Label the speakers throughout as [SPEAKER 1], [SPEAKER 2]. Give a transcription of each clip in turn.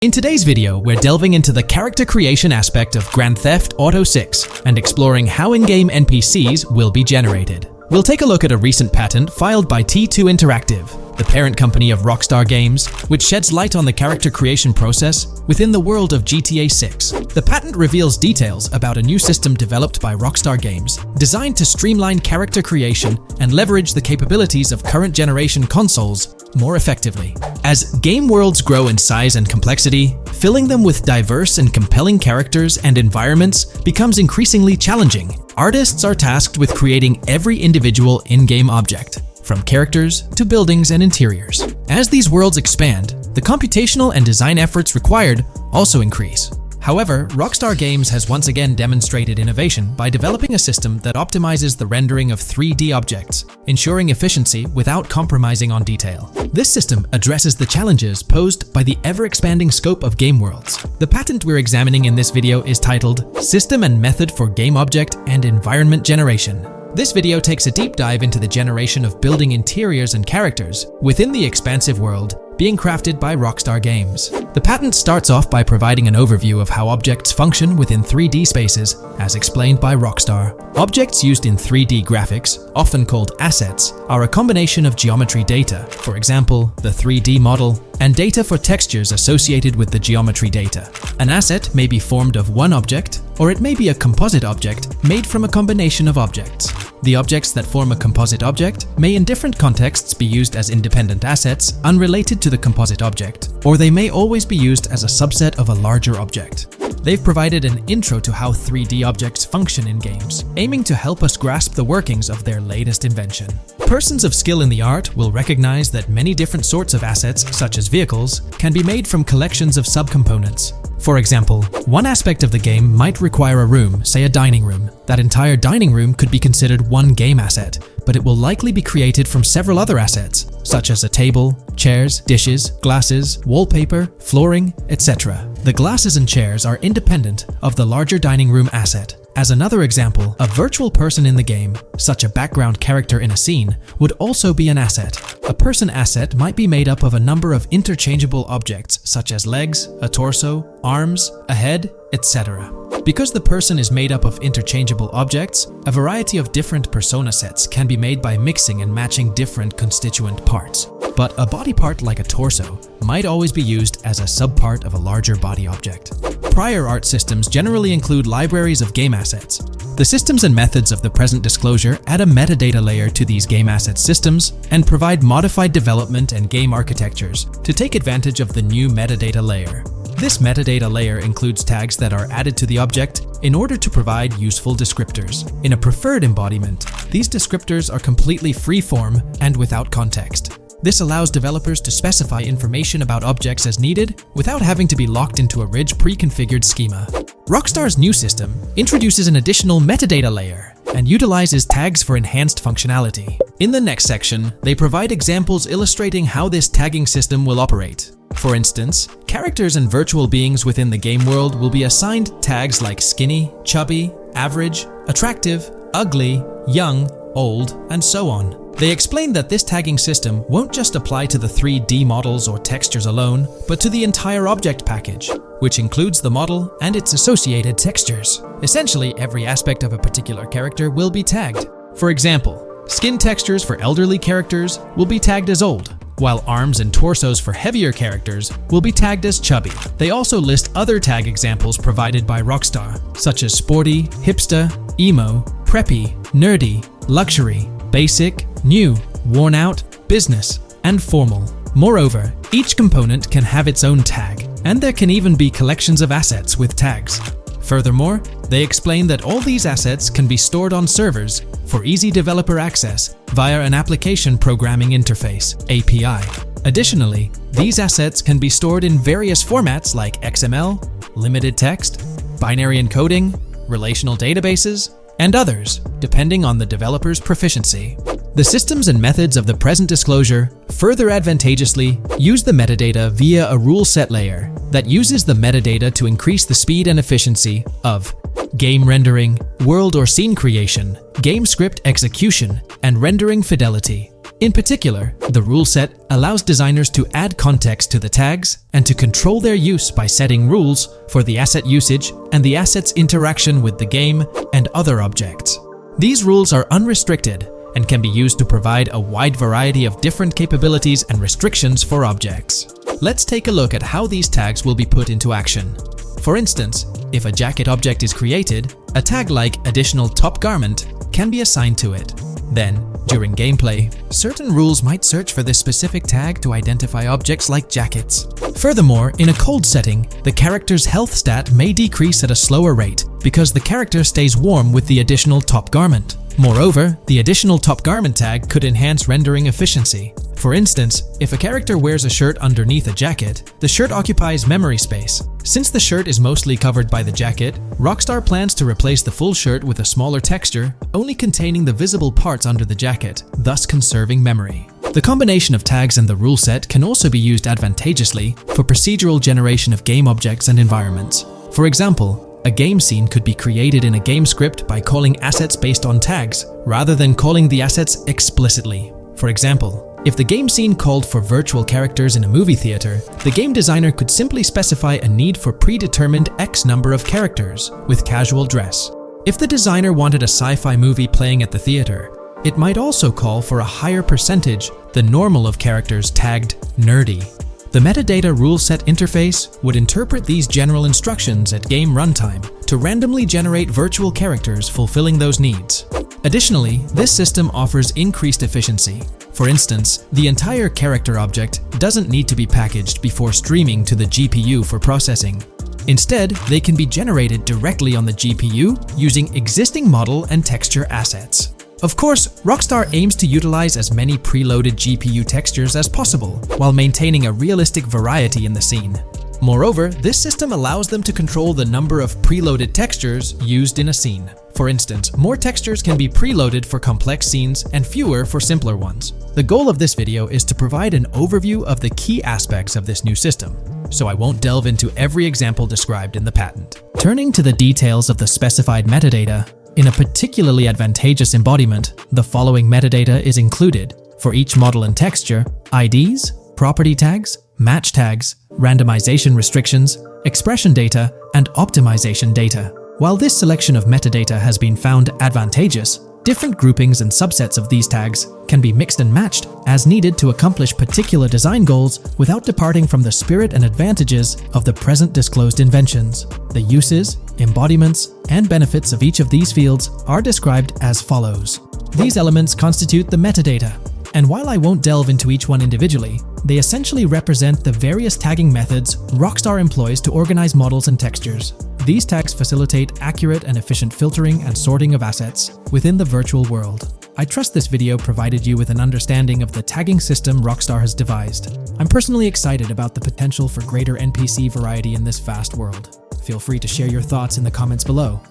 [SPEAKER 1] In today's video, we're delving into the character creation aspect of Grand Theft Auto 6 and exploring how in-game NPCs will be generated. We'll take a look at a recent patent filed by T2 Interactive, the parent company of Rockstar Games, which sheds light on the character creation process within the world of GTA 6. The patent reveals details about a new system developed by Rockstar Games, designed to streamline character creation and leverage the capabilities of current generation consoles more effectively. As game worlds grow in size and complexity, filling them with diverse and compelling characters and environments becomes increasingly challenging. Artists are tasked with creating every individual in-game object, from characters to buildings and interiors. As these worlds expand, the computational and design efforts required also increase. However, Rockstar Games has once again demonstrated innovation by developing a system that optimizes the rendering of 3D objects, ensuring efficiency without compromising on detail. This system addresses the challenges posed by the ever-expanding scope of game worlds. The patent we're examining in this video is titled System and Method for Game Object and Environment Generation. This video takes a deep dive into the generation of building interiors and characters within the expansive world being crafted by Rockstar Games. The patent starts off by providing an overview of how objects function within 3D spaces, as explained by Rockstar. Objects used in 3D graphics, often called assets, are a combination of geometry data, for example, the 3D model, and data for textures associated with the geometry data. An asset may be formed of one object, or it may be a composite object made from a combination of objects. The objects that form a composite object may in different contexts be used as independent assets unrelated to the composite object, or they may always be used as a subset of a larger object. They've provided an intro to how 3D objects function in games, aiming to help us grasp the workings of their latest invention. Persons of skill in the art will recognize that many different sorts of assets, such as vehicles, can be made from collections of subcomponents. For example, one aspect of the game might require a room, say a dining room. That entire dining room could be considered one game asset, but it will likely be created from several other assets, such as a table, chairs, dishes, glasses, wallpaper, flooring, etc. The glasses and chairs are independent of the larger dining room asset. As another example, a virtual person in the game, such a background character in a scene, would also be an asset. A person asset might be made up of a number of interchangeable objects, such as legs, a torso, arms, a head, etc. Because the person is made up of interchangeable objects, a variety of different persona sets can be made by mixing and matching different constituent parts. But a body part like a torso might always be used as a subpart of a larger body object. Prior art systems generally include libraries of game assets. The systems and methods of the present disclosure add a metadata layer to these game asset systems and provide modified development and game architectures to take advantage of the new metadata layer. This metadata layer includes tags that are added to the object in order to provide useful descriptors. In a preferred embodiment, these descriptors are completely free-form and without context. This allows developers to specify information about objects as needed without having to be locked into a rich pre-configured schema. Rockstar's new system introduces an additional metadata layer and utilizes tags for enhanced functionality. In the next section, they provide examples illustrating how this tagging system will operate. For instance, characters and virtual beings within the game world will be assigned tags like skinny, chubby, average, attractive, ugly, young, old, and so on. They explain that this tagging system won't just apply to the 3D models or textures alone, but to the entire object package, which includes the model and its associated textures. Essentially, every aspect of a particular character will be tagged. For example, skin textures for elderly characters will be tagged as old, while arms and torsos for heavier characters will be tagged as chubby. They also list other tag examples provided by Rockstar, such as sporty, hipster, emo, preppy, nerdy, luxury, basic, new, worn out, business, and formal. Moreover, each component can have its own tag, and there can even be collections of assets with tags. Furthermore, they explain that all these assets can be stored on servers for easy developer access via an application programming interface (API). Additionally, these assets can be stored in various formats like XML, limited text, binary encoding, relational databases, and others, depending on the developer's proficiency. The systems and methods of the present disclosure further advantageously use the metadata via a rule set layer that uses the metadata to increase the speed and efficiency of game rendering, world or scene creation, game script execution, and rendering fidelity. In particular, the rule set allows designers to add context to the tags and to control their use by setting rules for the asset usage and the asset's interaction with the game and other objects. These rules are unrestricted and can be used to provide a wide variety of different capabilities and restrictions for objects. Let's take a look at how these tags will be put into action. For instance, if a jacket object is created, a tag like additional top garment can be assigned to it. Then, during gameplay, certain rules might search for this specific tag to identify objects like jackets. Furthermore, in a cold setting, the character's health stat may decrease at a slower rate because the character stays warm with the additional top garment. Moreover, the additional top garment tag could enhance rendering efficiency. For instance, if a character wears a shirt underneath a jacket, the shirt occupies memory space. Since the shirt is mostly covered by the jacket, Rockstar plans to replace the full shirt with a smaller texture, only containing the visible parts under the jacket, thus conserving memory. The combination of tags and the rule set can also be used advantageously for procedural generation of game objects and environments. For example, a game scene could be created in a game script by calling assets based on tags, rather than calling the assets explicitly. For example, if the game scene called for virtual characters in a movie theater, the game designer could simply specify a need for predetermined X number of characters with casual dress. If the designer wanted a sci-fi movie playing at the theater, it might also call for a higher percentage than normal of characters tagged nerdy. The metadata rule set interface would interpret these general instructions at game runtime to randomly generate virtual characters fulfilling those needs. Additionally, this system offers increased efficiency. For instance, the entire character object doesn't need to be packaged before streaming to the GPU for processing. Instead, they can be generated directly on the GPU using existing model and texture assets. Of course, Rockstar aims to utilize as many preloaded GPU textures as possible, while maintaining a realistic variety in the scene. Moreover, this system allows them to control the number of preloaded textures used in a scene. For instance, more textures can be preloaded for complex scenes and fewer for simpler ones. The goal of this video is to provide an overview of the key aspects of this new system, so I won't delve into every example described in the patent. Turning to the details of the specified metadata, in a particularly advantageous embodiment, the following metadata is included for each model and texture: IDs, property tags, match tags, randomization restrictions, expression data, and optimization data. While this selection of metadata has been found advantageous, different groupings and subsets of these tags can be mixed and matched as needed to accomplish particular design goals without departing from the spirit and advantages of the present disclosed inventions. The uses, embodiments, and benefits of each of these fields are described as follows. These elements constitute the metadata, and while I won't delve into each one individually, they essentially represent the various tagging methods Rockstar employs to organize models and textures. These tags facilitate accurate and efficient filtering and sorting of assets within the virtual world. I trust this video provided you with an understanding of the tagging system Rockstar has devised. I'm personally excited about the potential for greater NPC variety in this vast world. Feel free to share your thoughts in the comments below.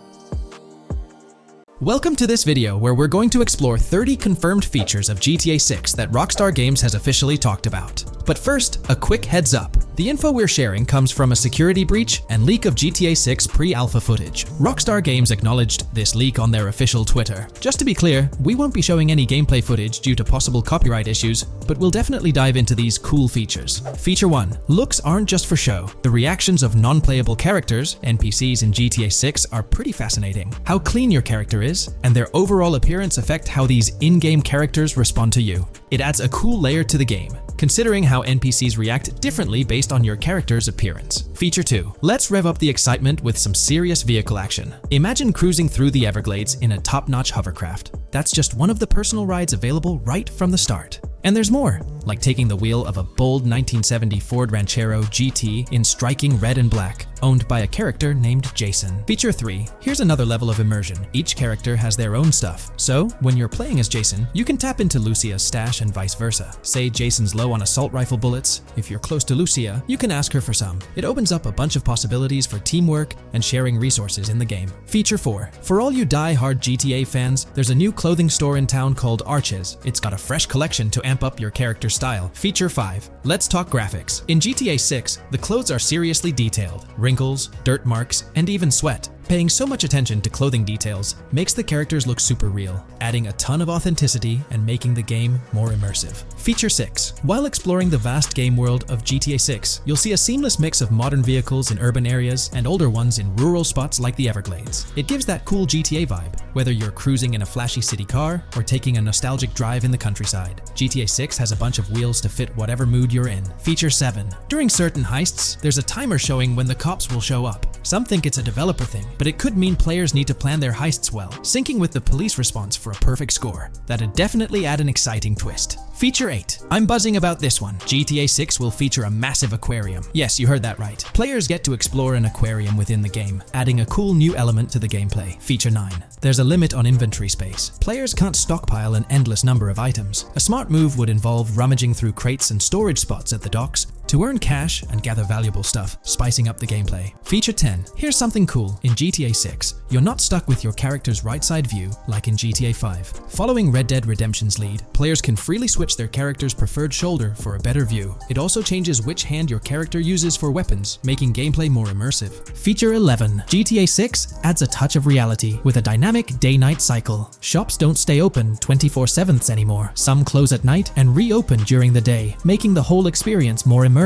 [SPEAKER 1] Welcome to this video where we're going to explore 30 confirmed features of GTA 6 that Rockstar Games has officially talked about. But first, a quick heads up. The info we're sharing comes from a security breach and leak of GTA 6 pre-alpha footage. Rockstar Games acknowledged this leak on their official Twitter. Just to be clear, we won't be showing any gameplay footage due to possible copyright issues, but we'll definitely dive into these cool features. Feature 1. Looks aren't just for show. The reactions of non-playable characters, NPCs in GTA 6, are pretty fascinating. How clean your character is, and their overall appearance affect how these in-game characters respond to you. It adds a cool layer to the game, considering how NPCs react differently based on your character's appearance. Feature 2. Let's rev up the excitement with some serious vehicle action. Imagine cruising through the Everglades in a top-notch hovercraft. That's just one of the personal rides available right from the start. And there's more, like taking the wheel of a bold 1970 Ford Ranchero GT in striking red and black, owned by a character named Jason. Feature 3. Here's another level of immersion. Each character has their own stuff, so when you're playing as Jason, you can tap into Lucia's stash and vice versa. Say Jason's low on assault rifle bullets. If you're close to Lucia, you can ask her for some. It opens up a bunch of possibilities for teamwork and sharing resources in the game. Feature 4. For all you die-hard GTA fans, there's a new clothing store in town called Arches. It's got a fresh collection to amp up your character style. Feature 5. Let's talk graphics. In GTA 6, the clothes are seriously detailed. Wrinkles, dirt marks, and even sweat. Paying so much attention to clothing details makes the characters look super real, adding a ton of authenticity and making the game more immersive. Feature 6. While exploring the vast game world of GTA 6, you'll see a seamless mix of modern vehicles in urban areas and older ones in rural spots like the Everglades. It gives that cool GTA vibe, whether you're cruising in a flashy city car or taking a nostalgic drive in the countryside. GTA 6 has a bunch of wheels to fit whatever mood you're in. Feature 7. During certain heists, there's a timer showing when the cops will show up. Some think it's a developer thing, but it could mean players need to plan their heists well, syncing with the police response for a perfect score. That'd definitely add an exciting twist. Feature 8. I'm buzzing about this one. GTA 6 will feature a massive aquarium. Yes, you heard that right. Players get to explore an aquarium within the game, adding a cool new element to the gameplay. Feature 9. There's a limit on inventory space. Players can't stockpile an endless number of items. A smart move would involve rummaging through crates and storage spots at the docks to earn cash and gather valuable stuff, spicing up the gameplay. Feature 10. Here's something cool. In GTA 6, you're not stuck with your character's right side view like in GTA 5. Following Red Dead Redemption's lead, players can freely switch their character's preferred shoulder for a better view. It also changes which hand your character uses for weapons, making gameplay more immersive. Feature 11. GTA 6 adds a touch of reality with a dynamic day-night cycle. Shops don't stay open 24/7 anymore. Some close at night and reopen during the day, making the whole experience more immersive.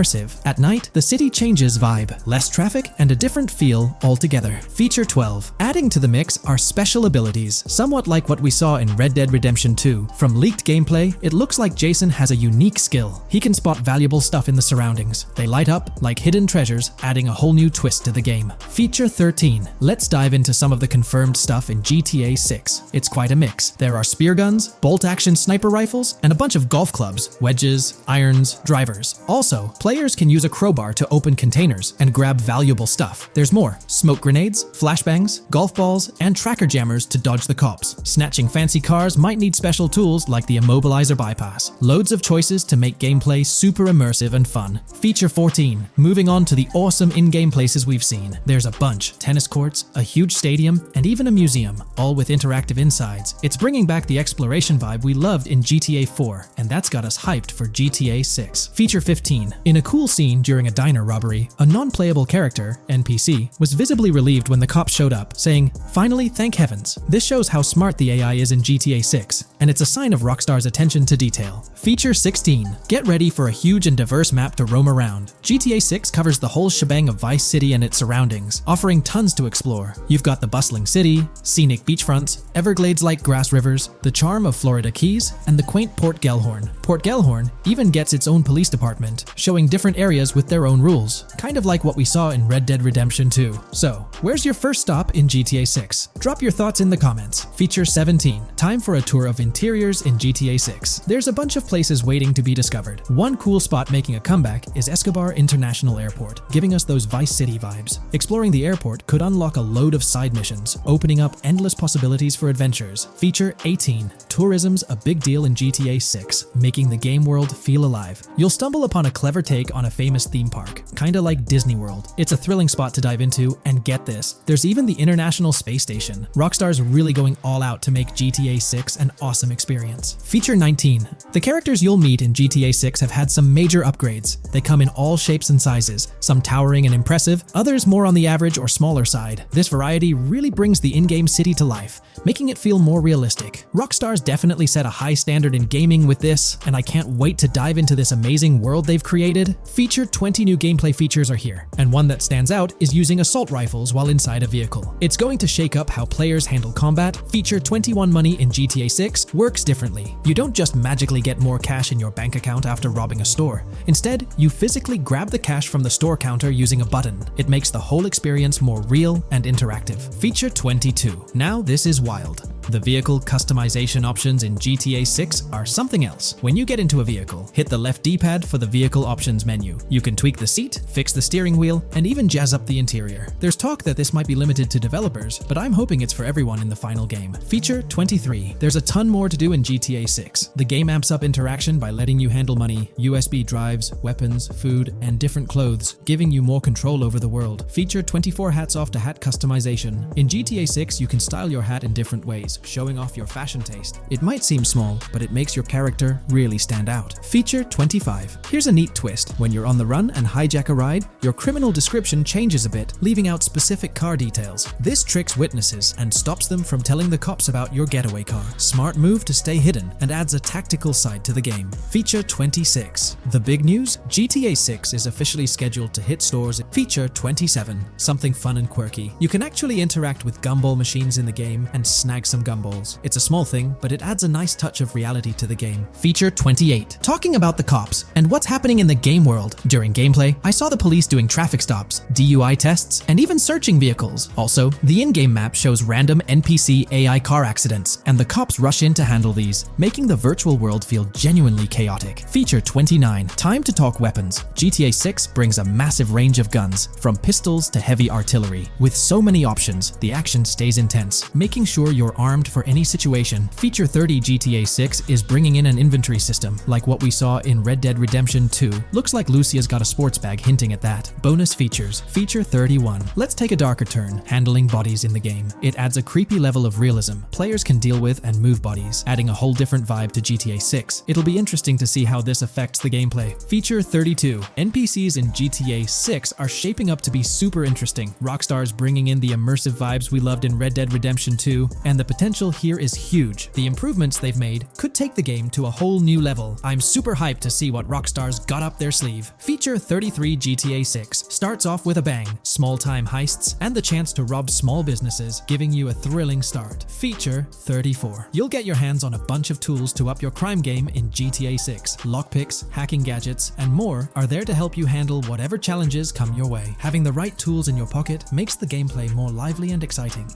[SPEAKER 1] At night, the city changes vibe, less traffic, and a different feel altogether. Feature 12. Adding to the mix are special abilities, somewhat like what we saw in Red Dead Redemption 2. From leaked gameplay, it looks like Jason has a unique skill. He can spot valuable stuff in the surroundings. They light up like hidden treasures, adding a whole new twist to the game. Feature 13. Let's dive into some of the confirmed stuff in GTA 6. It's quite a mix. There are spear guns, bolt-action sniper rifles, and a bunch of golf clubs, wedges, irons, drivers. Also, players can use a crowbar to open containers and grab valuable stuff. There's more: smoke grenades, flashbangs, golf balls, and tracker jammers to dodge the cops. Snatching fancy cars might need special tools like the immobilizer bypass. Loads of choices to make gameplay super immersive and fun. Feature 14. Moving on to the awesome in-game places we've seen. There's a bunch: tennis courts, a huge stadium, and even a museum, all with interactive insides. It's bringing back the exploration vibe we loved in GTA 4, and that's got us hyped for GTA 6. Feature 15. In a cool scene during a diner robbery, a non-playable character, NPC, was visibly relieved when the cops showed up, saying, "Finally, thank heavens." This shows how smart the AI is in GTA 6, and it's a sign of Rockstar's attention to detail. Feature 16. Get ready for a huge and diverse map to roam around. GTA 6 covers the whole shebang of Vice City and its surroundings, offering tons to explore. You've got the bustling city, scenic beachfronts, Everglades-like grass rivers, the charm of Florida Keys, and the quaint Port Gellhorn. Port Gellhorn even gets its own police department, showing different areas with their own rules, kind of like what we saw in Red Dead Redemption 2. So, where's your first stop in GTA 6? Drop your thoughts in the comments. Feature 17. Time for a tour of interiors in GTA 6. There's a bunch of places waiting to be discovered. One cool spot making a comeback is Escobar International Airport, giving us those Vice City vibes. Exploring the airport could unlock a load of side missions, opening up endless possibilities for adventures. Feature 18. Tourism's a big deal in GTA 6, making the game world feel alive. You'll stumble upon a clever take on a famous theme park, kinda like Disney World. It's a thrilling spot to dive into, and get this, there's even the International Space Station. Rockstar's really going all out to make GTA 6 an awesome experience. Feature 19. The characters you'll meet in GTA 6 have had some major upgrades. They come in all shapes and sizes, some towering and impressive, others more on the average or smaller side. This variety really brings the in-game city to life, making it feel more realistic. Rockstar's definitely set a high standard in gaming with this, and I can't wait to dive into this amazing world they've created. Feature 20 new gameplay features are here, and one that stands out is using assault rifles while inside a vehicle. It's going to shake up how players handle combat. Feature 21 money in GTA 6 works differently. You don't just magically get more cash in your bank account after robbing a store. Instead, you physically grab the cash from the store counter using a button. It makes the whole experience more real and interactive. Feature 22. Now this is wild. The vehicle customization options in GTA 6 are something else. When you get into a vehicle, hit the left D-pad for the vehicle options menu. You can tweak the seat, fix the steering wheel, and even jazz up the interior. There's talk that this might be limited to developers, but I'm hoping it's for everyone in the final game. Feature 23. There's a ton more to do in GTA 6. The game amps up interaction by letting you handle money, USB drives, weapons, food, and different clothes, giving you more control over the world. Feature 24 hats off to hat customization. In GTA 6, you can style your hat in different ways. details, showing off your fashion taste. It might seem small, but it makes your character really stand out. Feature 25. Here's a neat twist. When you're on the run and hijack a ride, your criminal description changes a bit, leaving out specific car details. This tricks witnesses and stops them from telling the cops about your getaway car. Smart move to stay hidden and adds a tactical side to the game. Feature 26. The big news? GTA 6 is officially scheduled to hit stores at Feature 27. Something fun and quirky. You can actually interact with gumball machines in the game and snag some gumballs. It's a small thing, but it adds a nice touch of reality to the game. Feature 28. Talking about the cops and what's happening in the game world. During gameplay, I saw the police doing traffic stops, DUI tests, and even searching vehicles. Also, the in-game map shows random NPC AI car accidents, and the cops rush in to handle these, making the virtual world feel genuinely chaotic. Feature 29. Time to talk weapons. GTA 6 brings a massive range of guns, from pistols to heavy artillery. With so many options, the action stays intense, making sure you're armed for any situation. Feature 30. GTA 6 is bringing in an inventory system, like what we saw in Red Dead Redemption 2. Looks like Lucia's got a sports bag hinting at that. Bonus features. Feature 31. Let's take a darker turn, handling bodies in the game. It adds a creepy level of realism players can deal with and move bodies, adding a whole different vibe to GTA 6. It'll be interesting to see how this affects the gameplay. Feature 32. NPCs in GTA 6 are shaping up to be super interesting. Rockstar's bringing in the immersive vibes we loved in Red Dead Redemption 2, and the potential here is huge. The improvements they've made could take the game to a whole new level. I'm super hyped to see what Rockstar's got up their sleeve. Feature 33. GTA 6 starts off with a bang, small-time heists, and the chance to rob small businesses, giving you a thrilling start. Feature 34. You'll get your hands on a bunch of tools to up your crime game in GTA 6. Lockpicks, hacking gadgets, and more are there to help you handle whatever challenges come your way. Having the right tools in your pocket makes the gameplay more lively and exciting.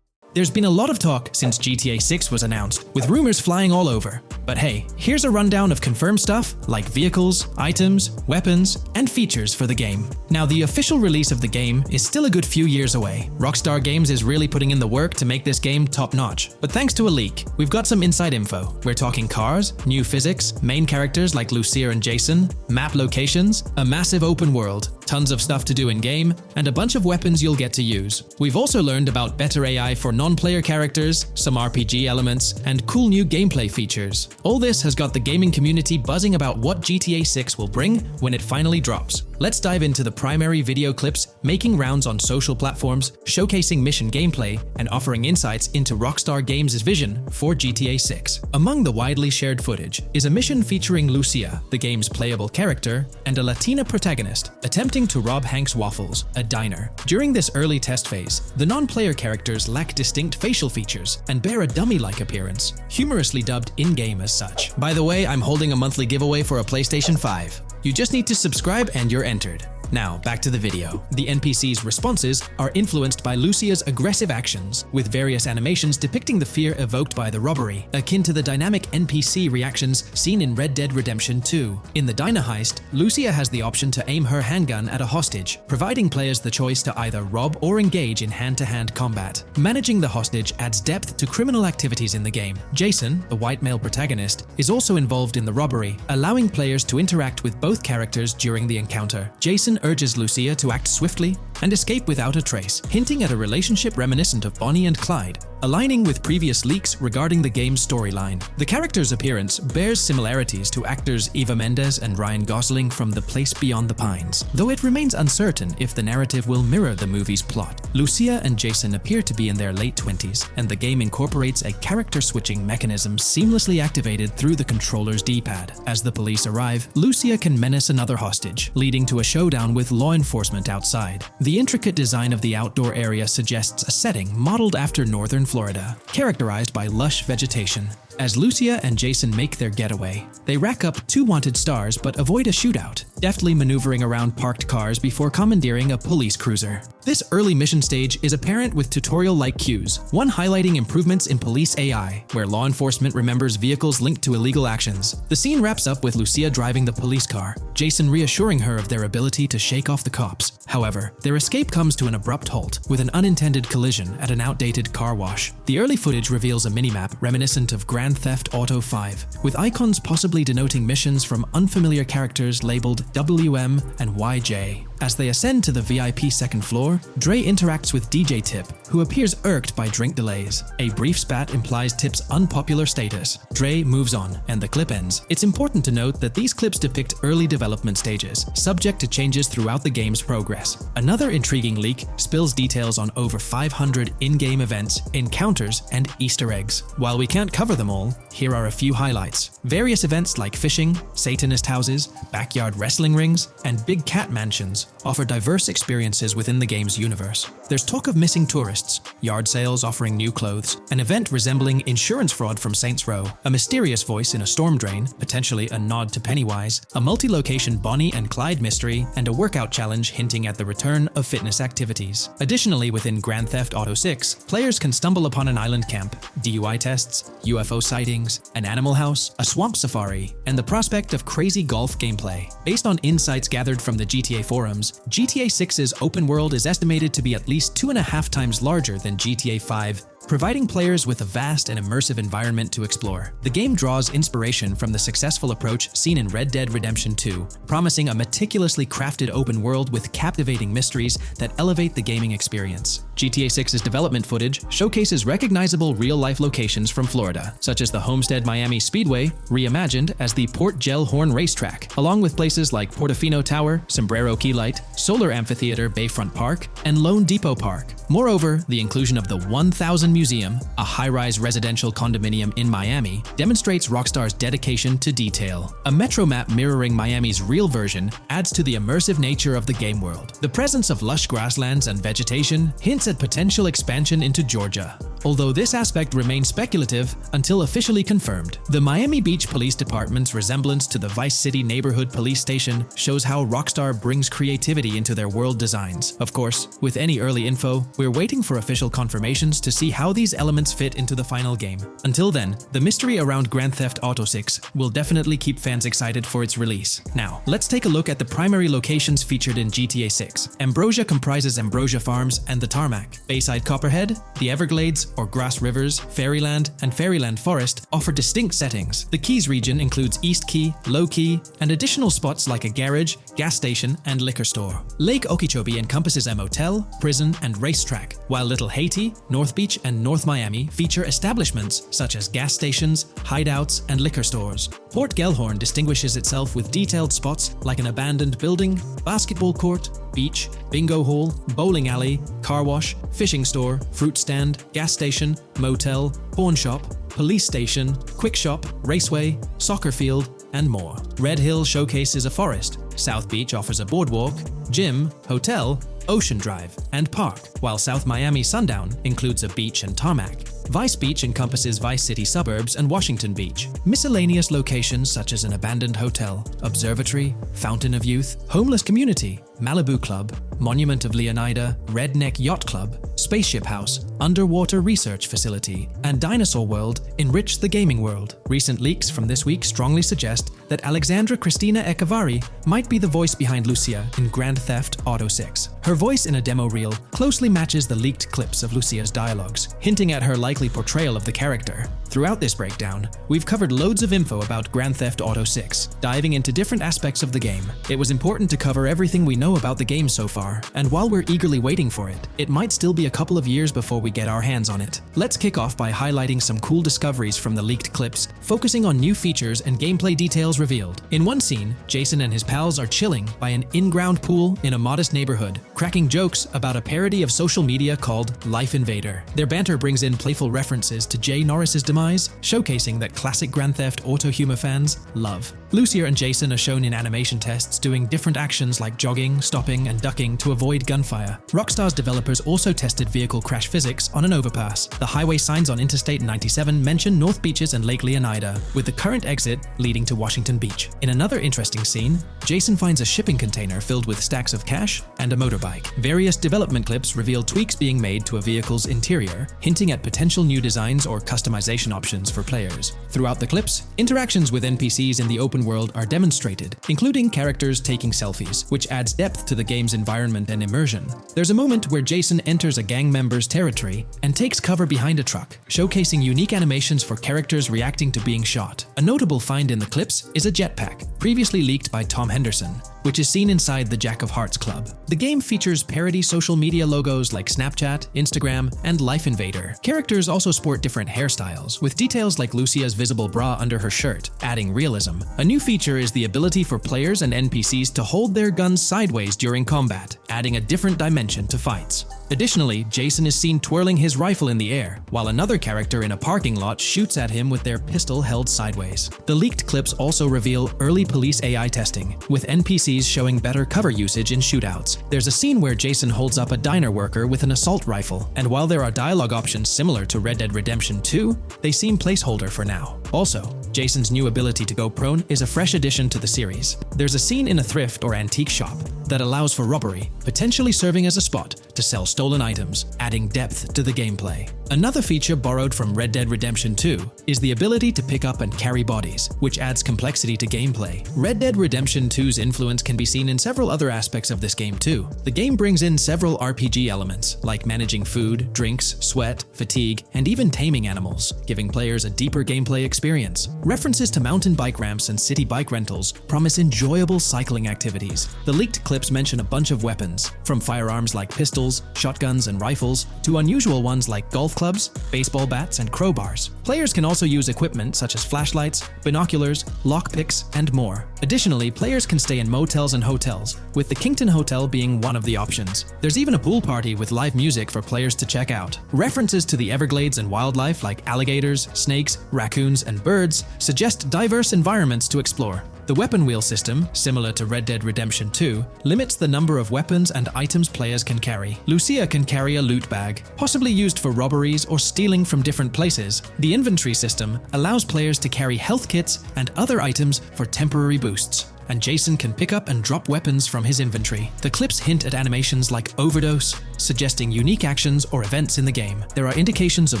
[SPEAKER 1] There's been a lot of talk since GTA 6 was announced, with rumors flying all over. But hey, here's a rundown of confirmed stuff like vehicles, items, weapons, and features for the game. Now, the official release of the game is still a good few years away. Rockstar Games is really putting in the work to make this game top-notch. But thanks to a leak, we've got some inside info. We're talking cars, new physics, main characters like Lucia and Jason, map locations, a massive open world, tons of stuff to do in-game, and a bunch of weapons you'll get to use. We've also learned about better AI for non-player characters, some RPG elements, and cool new gameplay features. All this has got the gaming community buzzing about what GTA 6 will bring when it finally drops. Let's dive into the primary video clips making rounds on social platforms, showcasing mission gameplay, and offering insights into Rockstar Games' vision for GTA 6. Among the widely shared footage is a mission featuring Lucia, the game's playable character, and a Latina protagonist attempting to rob Hank's Waffles, a diner. During this early test phase, the non-player characters lack distinct facial features and bear a dummy-like appearance, humorously dubbed in-game as such. By the way, I'm holding a monthly giveaway for a PlayStation 5. You just need to subscribe and you're entered. Now, back to the video. The NPC's responses are influenced by Lucia's aggressive actions, with various animations depicting the fear evoked by the robbery, akin to the dynamic NPC reactions seen in Red Dead Redemption 2. In the diner heist, Lucia has the option to aim her handgun at a hostage, providing players the choice to either rob or engage in hand-to-hand combat. Managing the hostage adds depth to criminal activities in the game. Jason, the white male protagonist, is also involved in the robbery, allowing players to interact with both characters during the encounter. Jason urges Lucia to act swiftly and escape without a trace, hinting at a relationship reminiscent of Bonnie and Clyde, aligning with previous leaks regarding the game's storyline. The character's appearance bears similarities to actors Eva Mendes and Ryan Gosling from The Place Beyond the Pines, though it remains uncertain if the narrative will mirror the movie's plot. Lucia and Jason appear to be in their late 20s, and the game incorporates a character switching mechanism seamlessly activated through the controller's D-pad. As the police arrive, Lucia can menace another hostage, leading to a showdown with law enforcement outside. The intricate design of the outdoor area suggests a setting modeled after northern Florida, characterized by lush vegetation. As Lucia and Jason make their getaway, they rack up 2 wanted stars but avoid a shootout, deftly maneuvering around parked cars before commandeering a police cruiser. This early mission stage is apparent with tutorial-like cues, one highlighting improvements in police AI, where law enforcement remembers vehicles linked to illegal actions. The scene wraps up with Lucia driving the police car, Jason reassuring her of their ability to shake off the cops. However, their escape comes to an abrupt halt, with an unintended collision at an outdated car wash. The early footage reveals a minimap reminiscent of Grand Theft Auto 5, with icons possibly denoting missions from unfamiliar characters labeled WM and YJ. As they ascend to the VIP second floor, Dre interacts with DJ Tip, who appears irked by drink delays. A brief spat implies Tip's unpopular status. Dre moves on, and the clip ends. It's important to note that these clips depict early development stages, subject to changes throughout the game's progress. Another intriguing leak spills details on over 500 in-game events, encounters, and Easter eggs. While we can't cover them all, here are a few highlights. Various events like fishing, Satanist houses, backyard wrestling rings, and big cat mansions offer diverse experiences within the game's universe. There's talk of missing tourists, yard sales offering new clothes, an event resembling insurance fraud from Saints Row, a mysterious voice in a storm drain, potentially a nod to Pennywise, a multi-location Bonnie and Clyde mystery, and a workout challenge hinting at the return of fitness activities. Additionally, within Grand Theft Auto 6, players can stumble upon an island camp, DUI tests, UFO sightings, an animal house, a swamp safari, and the prospect of crazy golf gameplay. Based on insights gathered from the GTA forums, GTA 6's open world is estimated to be at least 2.5 times larger than GTA 5, providing players with a vast and immersive environment to explore. The game draws inspiration from the successful approach seen in Red Dead Redemption 2, promising a meticulously crafted open world with captivating mysteries that elevate the gaming experience. GTA 6's development footage showcases recognizable real-life locations from Florida, such as the Homestead Miami Speedway, reimagined as the Port Gellhorn Racetrack, along with places like Portofino Tower, Sombrero Key Light, Solar Amphitheater Bayfront Park, and Lone Depot Park. Moreover, the inclusion of the 1000 Museum, a high-rise residential condominium in Miami, demonstrates Rockstar's dedication to detail. A metro map mirroring Miami's real version adds to the immersive nature of the game world. The presence of lush grasslands and vegetation hints at potential expansion into Georgia, although this aspect remains speculative until officially confirmed. The Miami Beach Police Department's resemblance to the Vice City Neighborhood Police Station shows how Rockstar brings creativity into their world designs. Of course, with any early info, we're waiting for official confirmations to see how these elements fit into the final game. Until then, the mystery around Grand Theft Auto 6 will definitely keep fans excited for its release. Now, let's take a look at the primary locations featured in GTA 6. Ambrosia comprises Ambrosia Farms and the Tarmac. Bayside Copperhead, the Everglades or Grass Rivers, Fairyland, and Fairyland Forest offer distinct settings. The Keys region includes East Key, Low Key, and additional spots like a garage, gas station, and liquor store. Lake Okeechobee encompasses a motel, prison, and racetrack, while Little Haiti, North Beach, and North Miami feature establishments such as gas stations, hideouts, and liquor stores. Port Gellhorn distinguishes itself with detailed spots like an abandoned building, basketball court, beach, bingo hall, bowling alley, car wash, fishing store, fruit stand, gas station, motel, pawn shop, police station, quick shop, raceway, soccer field, and more. Red Hill showcases a forest. South Beach offers a boardwalk, gym, hotel, Ocean Drive, and park, while South Miami Sundown includes a beach and tarmac. Vice Beach encompasses Vice City suburbs and Washington Beach. Miscellaneous locations such as an abandoned hotel, observatory, Fountain of Youth, homeless community, Malibu Club, Monument of Leonida, Redneck Yacht Club, Spaceship House, Underwater Research Facility, and Dinosaur World enrich the gaming world. Recent leaks from this week strongly suggest that Alexandra Christina Echevarri might be the voice behind Lucia in Grand Theft Auto 6. Her voice in a demo reel closely matches the leaked clips of Lucia's dialogues, hinting at her likely portrayal of the character. Throughout this breakdown, we've covered loads of info about Grand Theft Auto 6, diving into different aspects of the game. It was important to cover everything we know about the game so far, and while we're eagerly waiting for it, it might still be a couple of years before we get our hands on it. Let's kick off by highlighting some cool discoveries from the leaked clips, focusing on new features and gameplay details revealed. In one scene, Jason and his pals are chilling by an in-ground pool in a modest neighborhood, cracking jokes about a parody of social media called Life Invader. Their banter brings in playful references to Jay Norris's demise, showcasing that classic Grand Theft Auto humor fans love. Lucia and Jason are shown in animation tests doing different actions like jogging, stopping, and ducking to avoid gunfire. Rockstar's developers also tested vehicle crash physics on an overpass. The highway signs on Interstate 97 mention North Beaches and Lake Leonida, with the current exit leading to Washington Beach. In another interesting scene, Jason finds a shipping container filled with stacks of cash and a motorbike. Various development clips reveal tweaks being made to a vehicle's interior, hinting at potential new designs or customization options for players. Throughout the clips, interactions with NPCs in the open world are demonstrated, including characters taking selfies, which adds depth to the game's environment and immersion. There's a moment where Jason enters a gang member's territory and takes cover behind a truck, showcasing unique animations for characters reacting to being shot. A notable find in the clips is a jetpack, previously leaked by Tom Henderson, which is seen inside the Jack of Hearts Club. The game features parody social media logos like Snapchat, Instagram, and Life Invader. Characters also sport different hairstyles, with details like Lucia's visible bra under her shirt, adding realism. A new feature is the ability for players and NPCs to hold their guns sideways during combat, adding a different dimension to fights. Additionally, Jason is seen twirling his rifle in the air, while another character in a parking lot shoots at him with their pistol held sideways. The leaked clips also reveal early police AI testing, with NPCs showing better cover usage in shootouts. There's a scene where Jason holds up a diner worker with an assault rifle, and while there are dialogue options similar to Red Dead Redemption 2, they seem placeholder for now. Also, Jason's new ability to go prone is a fresh addition to the series. There's a scene in a thrift or antique shop that allows for robbery, potentially serving as a spot to sell stolen items, adding depth to the gameplay. Another feature borrowed from Red Dead Redemption 2 is the ability to pick up and carry bodies, which adds complexity to gameplay. Red Dead Redemption 2's influence can be seen in several other aspects of this game too. The game brings in several RPG elements, like managing food, drinks, sweat, fatigue, and even taming animals, giving players a deeper gameplay experience. References to mountain bike ramps and city bike rentals promise enjoyable cycling activities. The leaked clips mention a bunch of weapons, from firearms like pistols, shotguns, and rifles, to unusual ones like golf clubs, baseball bats, and crowbars. Players can also use equipment such as flashlights, binoculars, lockpicks, and more. Additionally, players can stay in motels and hotels, with the Kington Hotel being one of the options. There's even a pool party with live music for players to check out. References to the Everglades and wildlife like alligators, snakes, raccoons, and birds suggest diverse environments to explore. The weapon wheel system, similar to Red Dead Redemption 2, limits the number of weapons and items players can carry. Lucia can carry a loot bag, possibly used for robberies or stealing from different places. The inventory system allows players to carry health kits and other items for temporary boosts, and Jason can pick up and drop weapons from his inventory. The clips hint at animations like overdose, suggesting unique actions or events in the game. There are indications of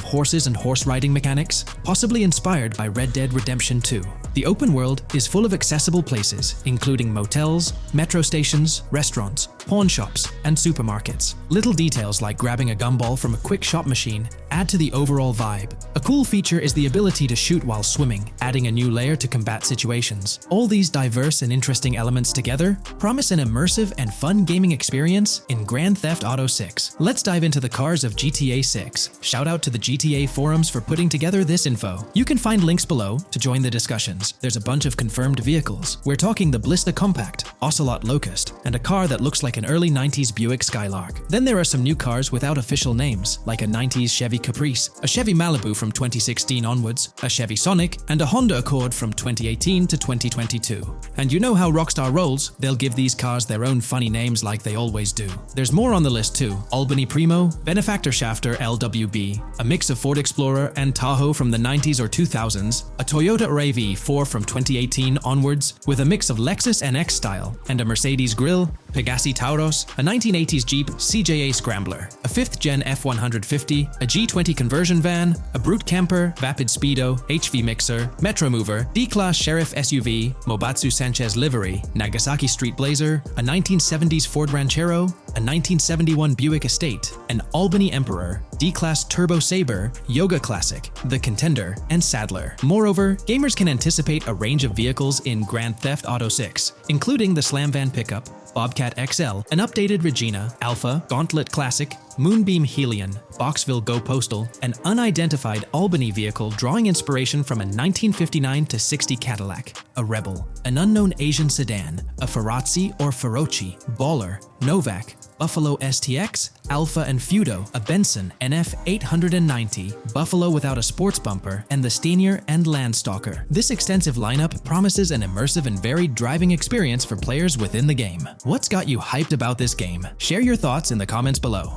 [SPEAKER 1] horses and horse riding mechanics, possibly inspired by Red Dead Redemption 2. The open world is full of accessible places, including motels, metro stations, restaurants, pawn shops, and supermarkets. Little details like grabbing a gumball from a quick shop machine add to the overall vibe. A cool feature is the ability to shoot while swimming, adding a new layer to combat situations. All these diverse and interesting elements together promise an immersive and fun gaming experience in Grand Theft Auto 6. Let's dive into the cars of GTA 6. Shout out to the GTA forums for putting together this info. You can find links below to join the discussions. There's a bunch of confirmed vehicles. We're talking the Blista Compact, Ocelot Locust, and a car that looks like an early 90s Buick Skylark. Then there are some new cars without official names, like a 90s Chevy Caprice, a Chevy Malibu from 2016 onwards, a Chevy Sonic, and a Honda Accord from 2018 to 2022. And you know how Rockstar rolls, they'll give these cars their own funny names like they always do. There's more on the list too. Albany Primo, Benefactor Shafter LWB, a mix of Ford Explorer and Tahoe from the 90s or 2000s, a Toyota RAV4 from 2018 onwards, with a mix of Lexus NX style, and a Mercedes Grill, Pegassi Tauros, a 1980s Jeep CJA Scrambler, a 5th Gen F150, a G20 conversion van, a Brute Camper, Vapid Speedo, HV Mixer, Metro Mover, D-Class Sheriff SUV, Mobatsu Sanchez Livery, Nagasaki Street Blazer, a 1970s Ford Ranchero, a 1971 Buick Estate, an Albany Emperor, D-Class Turbo Sabre, Yoga Classic, the Contender, and Sadler. Moreover, gamers can anticipate a range of vehicles in Grand Theft Auto 6, including the Slam Van Pickup, Bobcat XL, an updated Regina, Alpha, Gauntlet Classic, Moonbeam Helion, Boxville Go Postal, an unidentified Albany vehicle drawing inspiration from a 1959 to 60 Cadillac, a Rebel, an unknown Asian sedan, a Ferrazzi or Feroci, Baller, Novak, Buffalo STX, Alpha and Feudo, a Benson NF 890, Buffalo without a sports bumper, and the Steyr and Landstalker. This extensive lineup promises an immersive and varied driving experience for players within the game. What's got you hyped about this game? Share your thoughts in the comments below.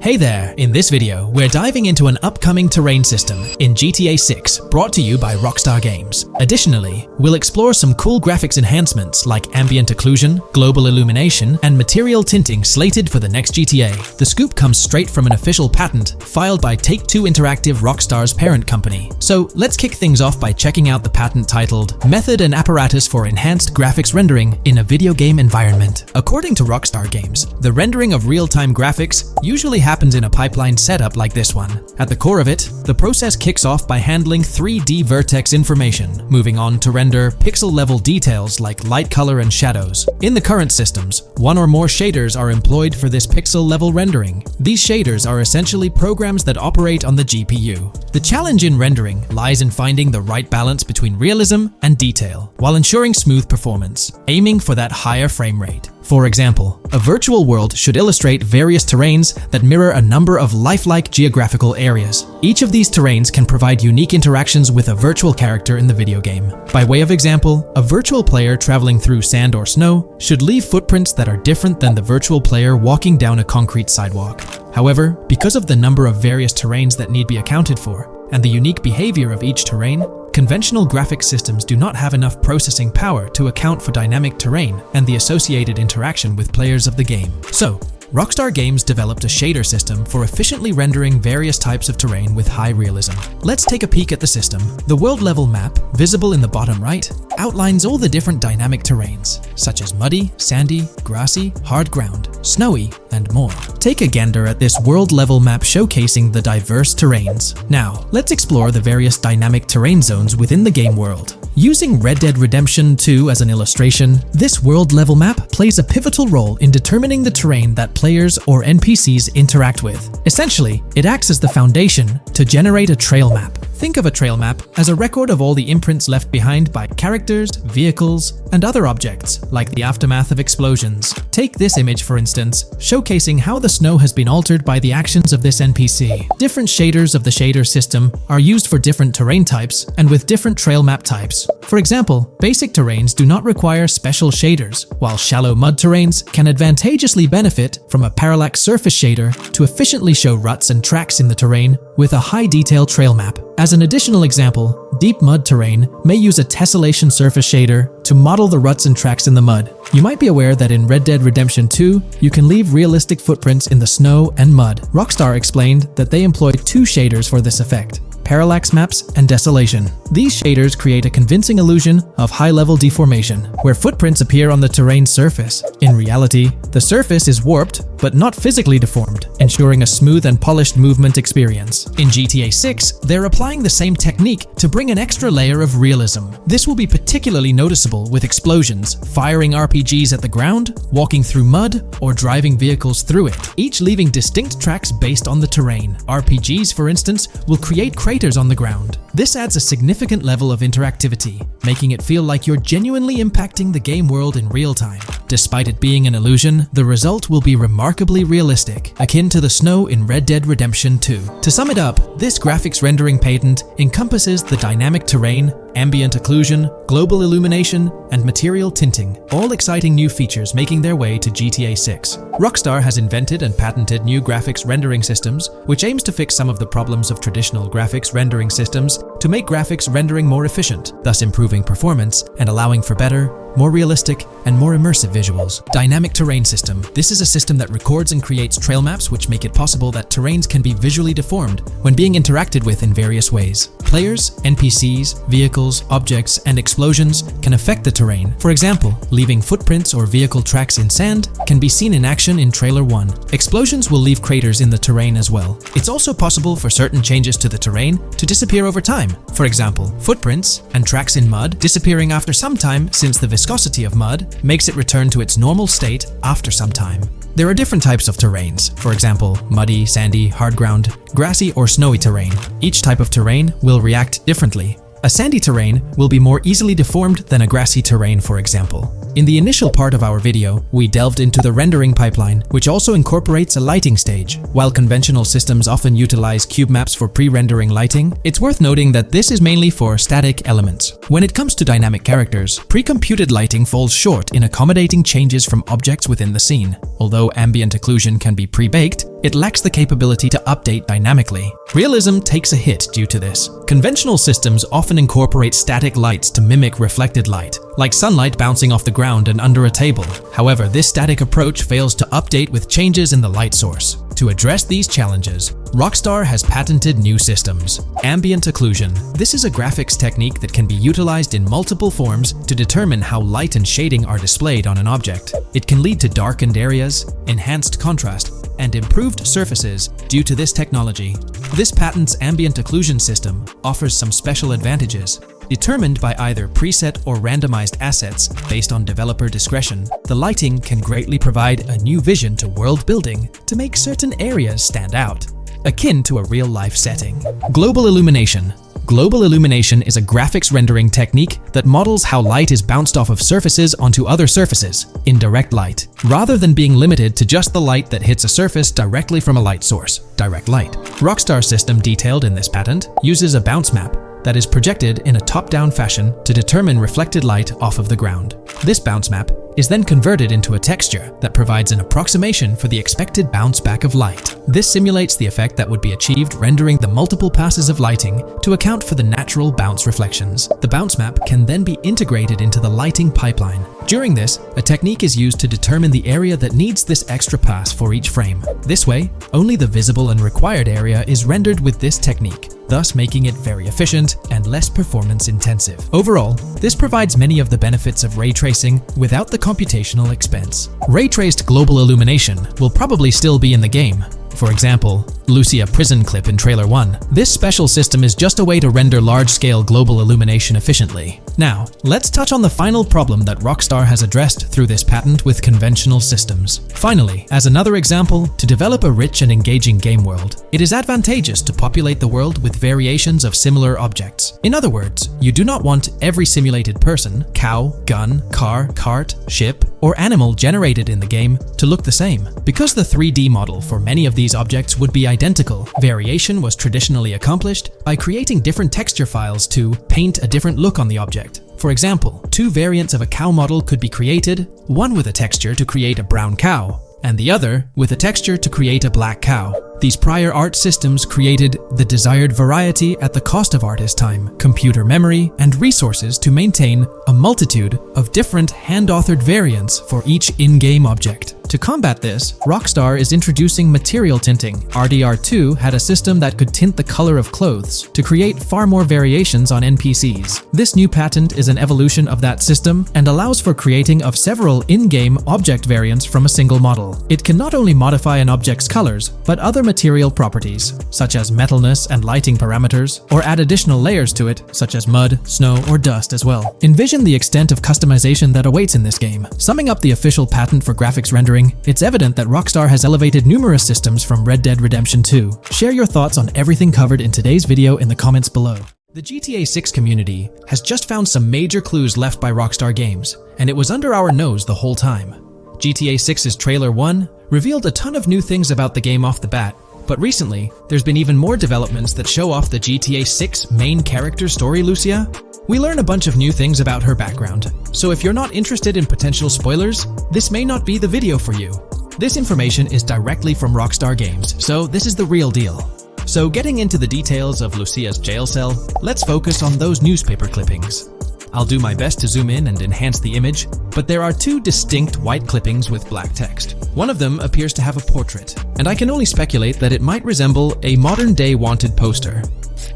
[SPEAKER 1] Hey there! In this video, we're diving into an upcoming terrain system in GTA 6, brought to you by Rockstar Games. Additionally, we'll explore some cool graphics enhancements like ambient occlusion, global illumination, and material tinting slated for the next GTA. The scoop comes straight from an official patent filed by Take-Two Interactive, Rockstar's parent company. So let's kick things off by checking out the patent titled Method and Apparatus for Enhanced Graphics Rendering in a Video Game Environment. According to Rockstar Games, the rendering of real-time graphics usually happens happens in a pipeline setup like this one. At the core of it, the process kicks off by handling 3D vertex information, moving on to render pixel-level details like light, color, and shadows. In the current systems, one or more shaders are employed for this pixel-level rendering. These shaders are essentially programs that operate on the GPU. The challenge in rendering lies in finding the right balance between realism and detail, while ensuring smooth performance, aiming for that higher frame rate. For example, a virtual world should illustrate various terrains that mirror a number of lifelike geographical areas. Each of these terrains can provide unique interactions with a virtual character in the video game. By way of example, a virtual player traveling through sand or snow should leave footprints that are different than the virtual player walking down a concrete sidewalk. However, because of the number of various terrains that need be accounted for, and the unique behavior of each terrain, conventional graphics systems do not have enough processing power to account for dynamic terrain and the associated interaction with players of the game. So, Rockstar Games developed a shader system for efficiently rendering various types of terrain with high realism. Let's take a peek at the system. The world level map, visible in the bottom right, outlines all the different dynamic terrains, such as muddy, sandy, grassy, hard ground, snowy, and more. Take a gander at this world level map showcasing the diverse terrains. Now, let's explore the various dynamic terrain zones within the game world. Using Red Dead Redemption 2 as an illustration, this world level map plays a pivotal role in determining the terrain that players or NPCs interact with. Essentially, it acts as the foundation to generate a trail map. Think of a trail map as a record of all the imprints left behind by characters, vehicles, and other objects, like the aftermath of explosions. Take this image for instance, showcasing how the snow has been altered by the actions of this NPC. Different shaders of the shader system are used for different terrain types and with different trail map types. For example, basic terrains do not require special shaders, while shallow mud terrains can advantageously benefit from a parallax surface shader to efficiently show ruts and tracks in the terrain with a high-detail trail map. As an additional example, deep mud terrain may use a tessellation surface shader to model the ruts and tracks in the mud. You might be aware that in Red Dead Redemption 2, you can leave realistic footprints in the snow and mud. Rockstar explained that they employed two shaders for this effect: parallax maps and desolation. These shaders create a convincing illusion of high-level deformation, where footprints appear on the terrain's surface. In reality, the surface is warped but not physically deformed, ensuring a smooth and polished movement experience. In GTA 6, they're applying the same technique to bring an extra layer of realism. This will be particularly noticeable with explosions, firing RPGs at the ground, walking through mud, or driving vehicles through it, each leaving distinct tracks based on the terrain. RPGs, for instance, will create craters on the ground. This adds a significant level of interactivity, making it feel like you're genuinely impacting the game world in real time. Despite it being an illusion, the result will be remarkably realistic, akin to the snow in Red Dead Redemption 2. To sum it up, this graphics rendering patent encompasses the dynamic terrain, ambient occlusion, global illumination, and material tinting, all exciting new features making their way to GTA 6. Rockstar has invented and patented new graphics rendering systems, which aims to fix some of the problems of traditional graphics rendering systems to make graphics rendering more efficient, thus improving performance and allowing for better, more realistic, and more immersive visuals. Dynamic Terrain System. This is a system that records and creates trail maps which make it possible that terrains can be visually deformed when being interacted with in various ways. Players, NPCs, vehicles, objects, and explosions can affect the terrain. For example, leaving footprints or vehicle tracks in sand can be seen in action in Trailer 1. Explosions will leave craters in the terrain as well. It's also possible for certain changes to the terrain to disappear over time. For example, footprints and tracks in mud disappearing after some time, since the viscosity of mud makes it return to its normal state after some time. There are different types of terrains, for example, muddy, sandy, hard ground, grassy, or snowy terrain. Each type of terrain will react differently. A sandy terrain will be more easily deformed than a grassy terrain, for example. In the initial part of our video, we delved into the rendering pipeline, which also incorporates a lighting stage. While conventional systems often utilize cube maps for pre-rendering lighting, it's worth noting that this is mainly for static elements. When it comes to dynamic characters, pre-computed lighting falls short in accommodating changes from objects within the scene. Although ambient occlusion can be pre-baked, it lacks the capability to update dynamically. Realism takes a hit due to this. Conventional systems often incorporate static lights to mimic reflected light, like sunlight bouncing off the ground and under a table. However, this static approach fails to update with changes in the light source. To address these challenges, Rockstar has patented new systems. Ambient occlusion. This is a graphics technique that can be utilized in multiple forms to determine how light and shading are displayed on an object. It can lead to darkened areas, enhanced contrast, and improved surfaces due to this technology. This patent's ambient occlusion system offers some special advantages. Determined by either preset or randomized assets based on developer discretion, the lighting can greatly provide a new vision to world building to make certain areas stand out, akin to a real-life setting. Global illumination. Global illumination is a graphics rendering technique that models how light is bounced off of surfaces onto other surfaces in direct light, rather than being limited to just the light that hits a surface directly from a light source, direct light. Rockstar's system detailed in this patent uses a bounce map that is projected in a top-down fashion to determine reflected light off of the ground. This bounce map is then converted into a texture that provides an approximation for the expected bounce back of light. This simulates the effect that would be achieved rendering the multiple passes of lighting to account for the natural bounce reflections. The bounce map can then be integrated into the lighting pipeline. During this, a technique is used to determine the area that needs this extra pass for each frame. This way, only the visible and required area is rendered with this technique, thus making it very efficient and less performance intensive. Overall, this provides many of the benefits of ray tracing without the computational expense. Ray-traced global illumination will probably still be in the game. For example, Lucia prison clip in Trailer 1. This special system is just a way to render large-scale global illumination efficiently. Now, let's touch on the final problem that Rockstar has addressed through this patent with conventional systems. Finally, as another example, to develop a rich and engaging game world, it is advantageous to populate the world with variations of similar objects. In other words, you do not want every simulated person, cow, gun, car, cart, ship, or animal generated in the game to look the same. Because the 3D model for many of these objects would be identical, variation was traditionally accomplished by creating different texture files to paint a different look on the object. For example, two variants of a cow model could be created, one with a texture to create a brown cow, and the other with a texture to create a black cow. These prior art systems created the desired variety at the cost of artist time, computer memory, and resources to maintain a multitude of different hand-authored variants for each in-game object. To combat this, Rockstar is introducing material tinting. RDR2 had a system that could tint the color of clothes to create far more variations on NPCs. This new patent is an evolution of that system and allows for creating of several in-game object variants from a single model. It can not only modify an object's colors, but other material properties, such as metalness and lighting parameters, or add additional layers to it, such as mud, snow, or dust as well. Envision the extent of customization that awaits in this game. Summing up the official patent for graphics rendering, it's evident that Rockstar has elevated numerous systems from Red Dead Redemption 2. Share your thoughts on everything covered in today's video in the comments below. The GTA 6 community has just found some major clues left by Rockstar Games, and it was under our nose the whole time. GTA 6's Trailer 1 revealed a ton of new things about the game off the bat, but recently, there's been even more developments that show off the GTA 6 main character story, Lucia. We learn a bunch of new things about her background, so if you're not interested in potential spoilers, this may not be the video for you. This information is directly from Rockstar Games, so this is the real deal. So getting into the details of Lucia's jail cell, let's focus on those newspaper clippings. I'll do my best to zoom in and enhance the image, but there are two distinct white clippings with black text. One of them appears to have a portrait, and I can only speculate that it might resemble a modern-day wanted poster.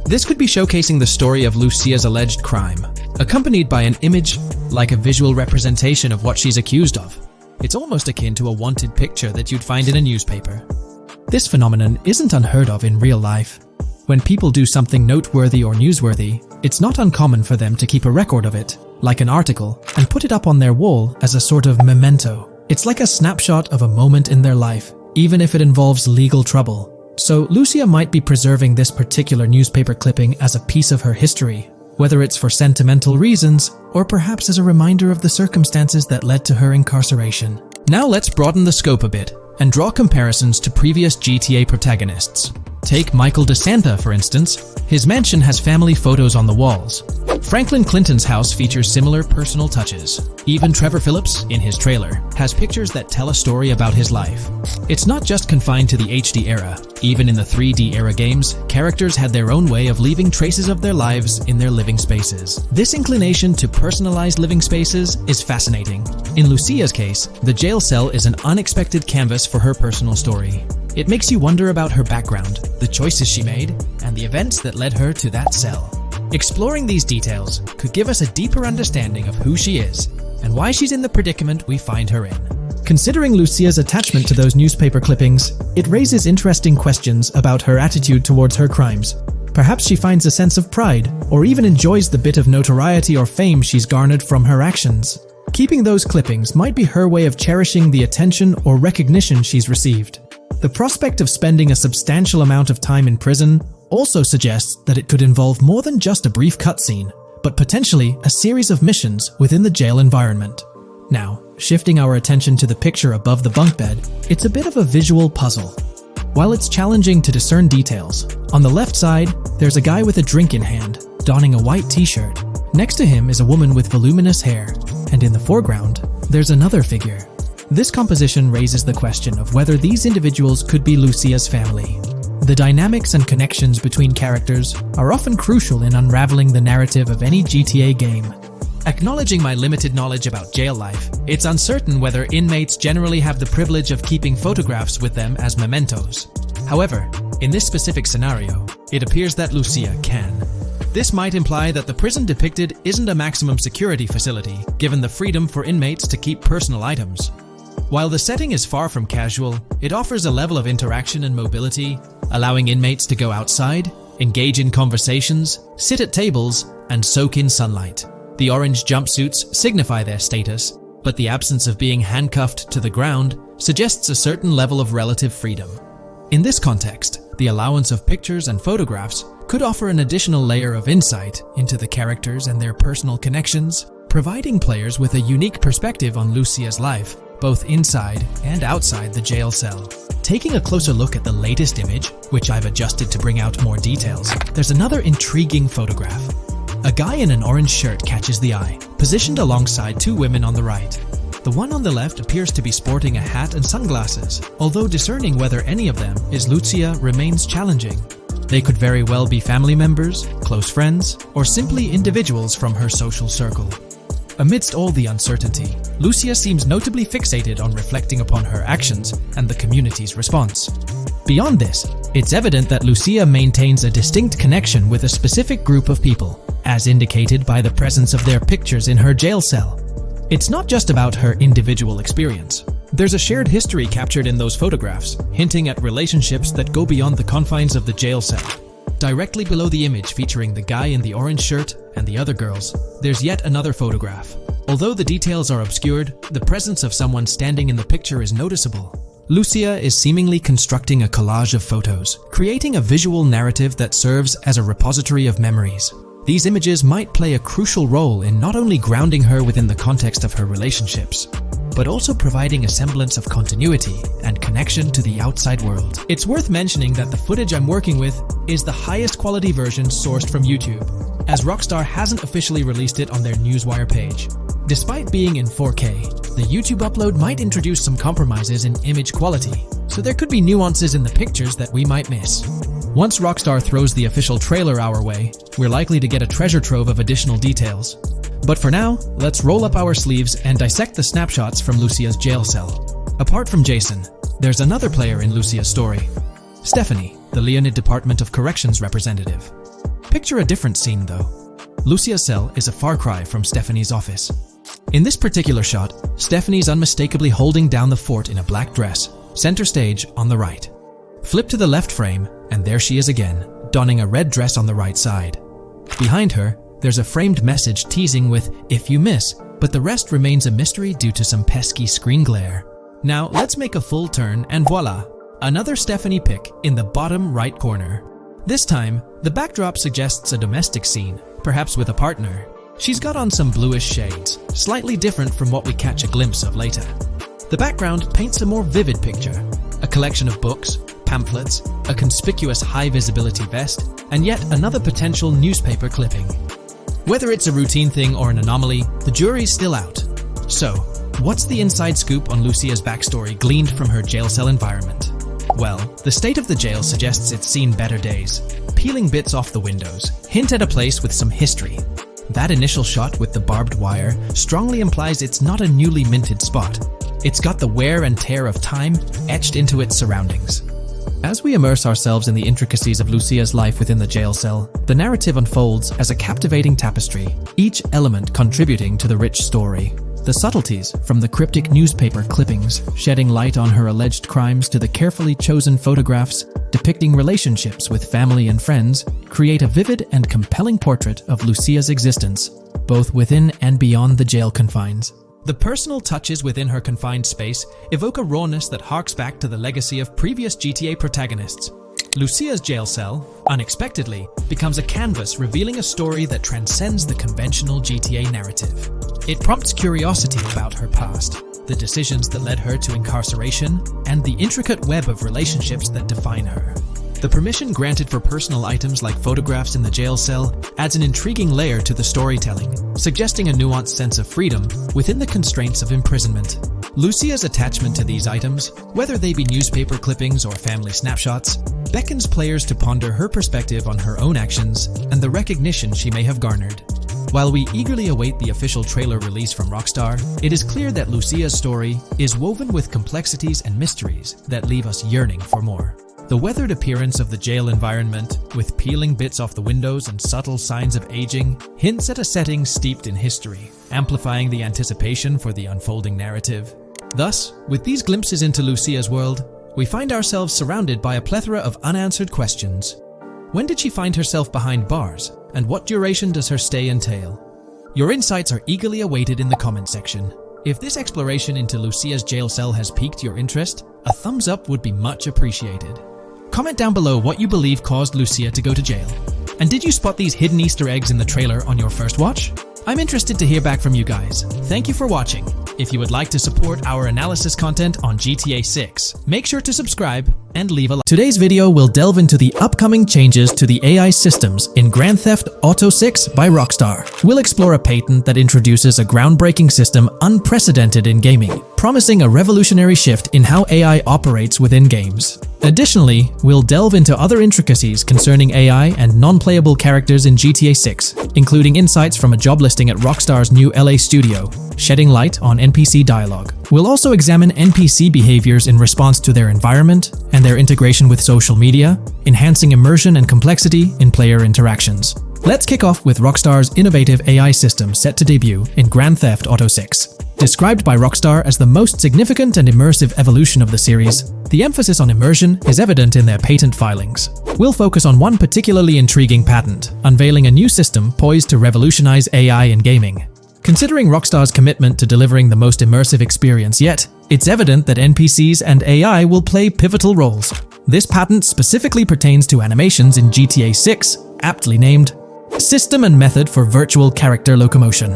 [SPEAKER 1] This could be showcasing the story of Lucia's alleged crime, accompanied by an image like a visual representation of what she's accused of. It's almost akin to a wanted picture that you'd find in a newspaper. This phenomenon isn't unheard of in real life. When people do something noteworthy or newsworthy, it's not uncommon for them to keep a record of it, like an article, and put it up on their wall as a sort of memento. It's like a snapshot of a moment in their life, even if it involves legal trouble. So Lucia might be preserving this particular newspaper clipping as a piece of her history, whether it's for sentimental reasons or perhaps as a reminder of the circumstances that led to her incarceration. Now let's broaden the scope a bit and draw comparisons to previous GTA protagonists. Take Michael DeSanta, for instance. His mansion has family photos on the walls. Franklin Clinton's house features similar personal touches. Even Trevor Phillips, in his trailer, has pictures that tell a story about his life. It's not just confined to the HD era. Even in the 3D era games, characters had their own way of leaving traces of their lives in their living spaces. This inclination to personalized living spaces is fascinating. In Lucia's case, the jail cell is an unexpected canvas for her personal story. It makes you wonder about her background, the choices she made, and the events that led her to that cell. Exploring these details could give us a deeper understanding of who she is and why she's in the predicament we find her in. Considering Lucia's attachment to those newspaper clippings, it raises interesting questions about her attitude towards her crimes. Perhaps she finds a sense of pride, or even enjoys the bit of notoriety or fame she's garnered from her actions. Keeping those clippings might be her way of cherishing the attention or recognition she's received. The prospect of spending a substantial amount of time in prison also suggests that it could involve more than just a brief cutscene, but potentially a series of missions within the jail environment. Now, shifting our attention to the picture above the bunk bed, it's a bit of a visual puzzle. While it's challenging to discern details, on the left side, there's a guy with a drink in hand, donning a white t-shirt. Next to him is a woman with voluminous hair, and in the foreground, there's another figure. This composition raises the question of whether these individuals could be Lucia's family. The dynamics and connections between characters are often crucial in unraveling the narrative of any GTA game. Acknowledging my limited knowledge about jail life, it's uncertain whether inmates generally have the privilege of keeping photographs with them as mementos. However, in this specific scenario, it appears that Lucia can. This might imply that the prison depicted isn't a maximum security facility, given the freedom for inmates to keep personal items. While the setting is far from casual, it offers a level of interaction and mobility, allowing inmates to go outside, engage in conversations, sit at tables, and soak in sunlight. The orange jumpsuits signify their status, but the absence of being handcuffed to the ground suggests a certain level of relative freedom. In this context, the allowance of pictures and photographs could offer an additional layer of insight into the characters and their personal connections, providing players with a unique perspective on Lucia's life, both inside and outside the jail cell. Taking a closer look at the latest image, which I've adjusted to bring out more details, there's another intriguing photograph. A guy in an orange shirt catches the eye, positioned alongside two women on the right. The one on the left appears to be sporting a hat and sunglasses, although discerning whether any of them is Lucia remains challenging. They could very well be family members, close friends, or simply individuals from her social circle. Amidst all the uncertainty, Lucia seems notably fixated on reflecting upon her actions and the community's response. Beyond this, it's evident that Lucia maintains a distinct connection with a specific group of people, as indicated by the presence of their pictures in her jail cell. It's not just about her individual experience. There's a shared history captured in those photographs, hinting at relationships that go beyond the confines of the jail cell. Directly below the image featuring the guy in the orange shirt and the other girls, there's yet another photograph. Although the details are obscured, the presence of someone standing in the picture is noticeable. Lucia is seemingly constructing a collage of photos, creating a visual narrative that serves as a repository of memories. These images might play a crucial role in not only grounding her within the context of her relationships, but also providing a semblance of continuity and connection to the outside world. It's worth mentioning that the footage I'm working with is the highest quality version sourced from YouTube, as Rockstar hasn't officially released it on their Newswire page. Despite being in 4K, the YouTube upload might introduce some compromises in image quality, so there could be nuances in the pictures that we might miss. Once Rockstar throws the official trailer our way, we're likely to get a treasure trove of additional details. But for now, let's roll up our sleeves and dissect the snapshots from Lucia's jail cell. Apart from Jason, there's another player in Lucia's story. Stephanie, the Leonid Department of Corrections representative. Picture a different scene though. Lucia's cell is a far cry from Stephanie's office. In this particular shot, Stephanie's unmistakably holding down the fort in a black dress, center stage on the right. Flip to the left frame, and there she is again, donning a red dress on the right side. Behind her, there's a framed message teasing with "if you miss," but the rest remains a mystery due to some pesky screen glare. Now let's make a full turn and voila, another Stephanie pic in the bottom right corner. This time, the backdrop suggests a domestic scene, perhaps with a partner. She's got on some bluish shades, slightly different from what we catch a glimpse of later. The background paints a more vivid picture, a collection of books, pamphlets, a conspicuous high-visibility vest, and yet another potential newspaper clipping. Whether it's a routine thing or an anomaly, the jury's still out. So, what's the inside scoop on Lucia's backstory gleaned from her jail cell environment? Well, the state of the jail suggests it's seen better days. Peeling bits off the windows hint at a place with some history. That initial shot with the barbed wire strongly implies it's not a newly minted spot. It's got the wear and tear of time etched into its surroundings. As we immerse ourselves in the intricacies of Lucia's life within the jail cell, the narrative unfolds as a captivating tapestry, each element contributing to the rich story. The subtleties, from the cryptic newspaper clippings shedding light on her alleged crimes to the carefully chosen photographs depicting relationships with family and friends, create a vivid and compelling portrait of Lucia's existence, both within and beyond the jail confines. The personal touches within her confined space evoke a rawness that harks back to the legacy of previous GTA protagonists. Lucia's jail cell, unexpectedly, becomes a canvas revealing a story that transcends the conventional GTA narrative. It prompts curiosity about her past, the decisions that led her to incarceration, and the intricate web of relationships that define her. The permission granted for personal items like photographs in the jail cell adds an intriguing layer to the storytelling, suggesting a nuanced sense of freedom within the constraints of imprisonment. Lucia's attachment to these items, whether they be newspaper clippings or family snapshots, beckons players to ponder her perspective on her own actions and the recognition she may have garnered. While we eagerly await the official trailer release from Rockstar, it is clear that Lucia's story is woven with complexities and mysteries that leave us yearning for more. The weathered appearance of the jail environment, with peeling bits off the windows and subtle signs of aging, hints at a setting steeped in history, amplifying the anticipation for the unfolding narrative. Thus, with these glimpses into Lucia's world, we find ourselves surrounded by a plethora of unanswered questions. When did she find herself behind bars, and what duration does her stay entail? Your insights are eagerly awaited in the comment section. If this exploration into Lucia's jail cell has piqued your interest, a thumbs up would be much appreciated. Comment down below what you believe caused Lucia to go to jail. And did you spot these hidden Easter eggs in the trailer on your first watch? I'm interested to hear back from you guys. Thank you for watching. If you would like to support our analysis content on GTA 6, make sure to subscribe and leave a like. Today's video will delve into the upcoming changes to the AI systems in Grand Theft Auto 6 by Rockstar. We'll explore a patent that introduces a groundbreaking system unprecedented in gaming, promising a revolutionary shift in how AI operates within games. Additionally, we'll delve into other intricacies concerning AI and non-playable characters in GTA 6, including insights from a job listing at Rockstar's new LA studio, shedding light on NPC dialogue. We'll also examine NPC behaviors in response to their environment and their integration with social media, enhancing immersion and complexity in player interactions. Let's kick off with Rockstar's innovative AI system set to debut in Grand Theft Auto 6. Described by Rockstar as the most significant and immersive evolution of the series, the emphasis on immersion is evident in their patent filings. We'll focus on one particularly intriguing patent, unveiling a new system poised to revolutionize AI in gaming. Considering Rockstar's commitment to delivering the most immersive experience yet, it's evident that NPCs and AI will play pivotal roles. This patent specifically pertains to animations in GTA 6, aptly named System and Method for Virtual Character Locomotion.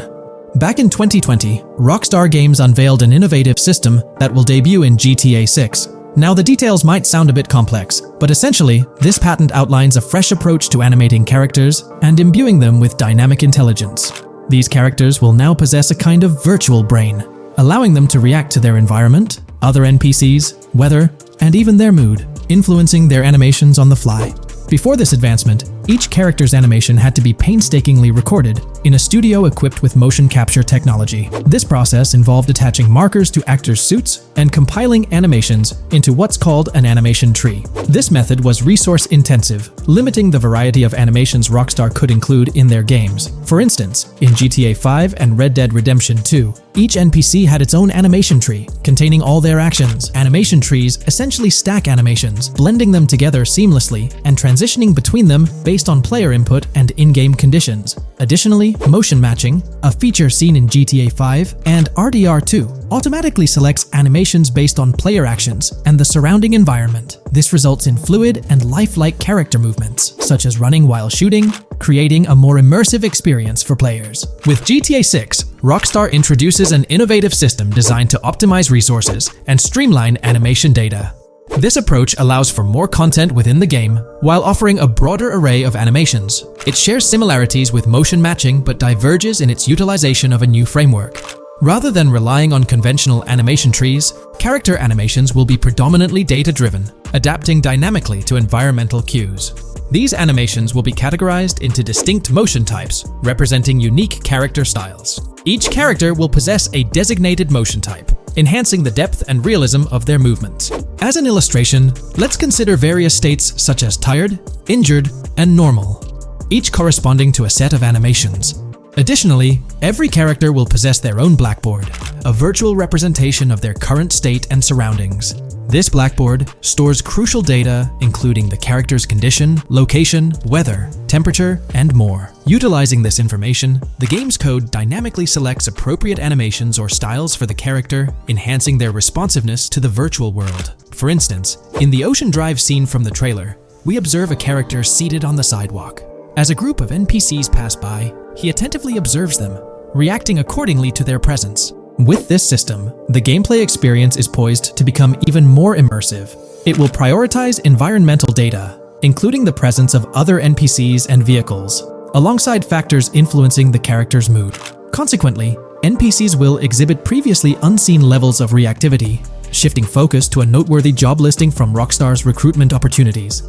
[SPEAKER 1] Back in 2020, Rockstar Games unveiled an innovative system that will debut in GTA 6. Now, the details might sound a bit complex, but essentially, this patent outlines a fresh approach to animating characters and imbuing them with dynamic intelligence. These characters will now possess a kind of virtual brain, allowing them to react to their environment, other NPCs, weather, and even their mood, influencing their animations on the fly. Before this advancement, each character's animation had to be painstakingly recorded in a studio equipped with motion capture technology. This process involved attaching markers to actors' suits and compiling animations into what's called an animation tree. This method was resource-intensive, limiting the variety of animations Rockstar could include in their games. For instance, in GTA 5 and Red Dead Redemption 2, each NPC had its own animation tree, containing all their actions. Animation trees essentially stack animations, blending them together seamlessly and transitioning between them based on player input and in-game conditions. Additionally, motion matching, a feature seen in GTA 5 and RDR2, automatically selects animations based on player actions and the surrounding environment. This results in fluid and lifelike character movements, such as running while shooting, creating a more immersive experience for players. With GTA 6, Rockstar introduces an innovative system designed to optimize resources and streamline animation data. This approach allows for more content within the game while offering a broader array of animations. It shares similarities with motion matching but diverges in its utilization of a new framework. Rather than relying on conventional animation trees, character animations will be predominantly data-driven, adapting dynamically to environmental cues. These animations will be categorized into distinct motion types, representing unique character styles. Each character will possess a designated motion type, enhancing the depth and realism of their movements. As an illustration, let's consider various states such as tired, injured, and normal, each corresponding to a set of animations. Additionally, every character will possess their own blackboard, a virtual representation of their current state and surroundings. This blackboard stores crucial data including the character's condition, location, weather, temperature, and more. Utilizing this information, the game's code dynamically selects appropriate animations or styles for the character, enhancing their responsiveness to the virtual world. For instance, in the Ocean Drive scene from the trailer, we observe a character seated on the sidewalk. As a group of NPCs pass by, he attentively observes them, reacting accordingly to their presence. With this system, the gameplay experience is poised to become even more immersive. It will prioritize environmental data, including the presence of other NPCs and vehicles, alongside factors influencing the character's mood. Consequently, NPCs will exhibit previously unseen levels of reactivity, shifting focus to a noteworthy job listing from Rockstar's recruitment opportunities.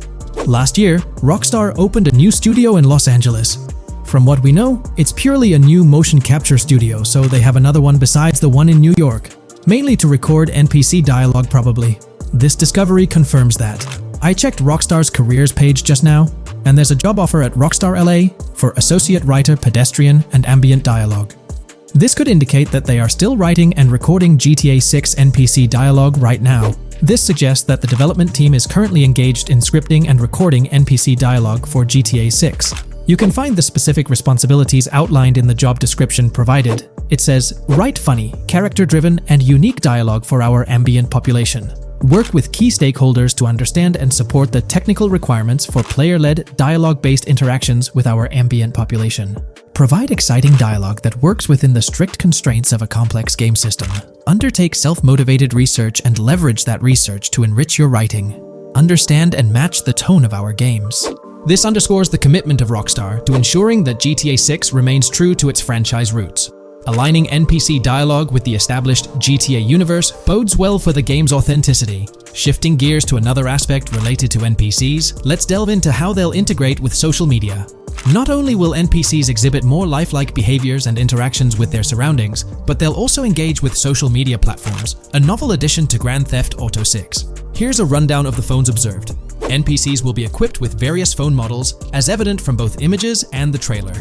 [SPEAKER 1] Last year, Rockstar opened a new studio in Los Angeles. From what we know, it's purely a new motion capture studio, so they have another one besides the one in New York, mainly to record NPC dialogue probably. This discovery confirms that. I checked Rockstar's careers page just now, and there's a job offer at Rockstar LA for Associate Writer Pedestrian and Ambient Dialogue. This could indicate that they are still writing and recording GTA 6 NPC dialogue right now. This suggests that the development team is currently engaged in scripting and recording NPC dialogue for GTA 6. You can find the specific responsibilities outlined in the job description provided. It says, write funny, character-driven, and unique dialogue for our ambient population. Work with key stakeholders to understand and support the technical requirements for player-led, dialogue-based interactions with our ambient population. Provide exciting dialogue that works within the strict constraints of a complex game system. Undertake self-motivated research and leverage that research to enrich your writing. Understand and match the tone of our games. This underscores the commitment of Rockstar to ensuring that GTA 6 remains true to its franchise roots. Aligning NPC dialogue with the established GTA universe bodes well for the game's authenticity. Shifting gears to another aspect related to NPCs, let's delve into how they'll integrate with social media. Not only will NPCs exhibit more lifelike behaviors and interactions with their surroundings, but they'll also engage with social media platforms, a novel addition to Grand Theft Auto 6. Here's a rundown of the phones observed. NPCs will be equipped with various phone models, as evident from both images and the trailer.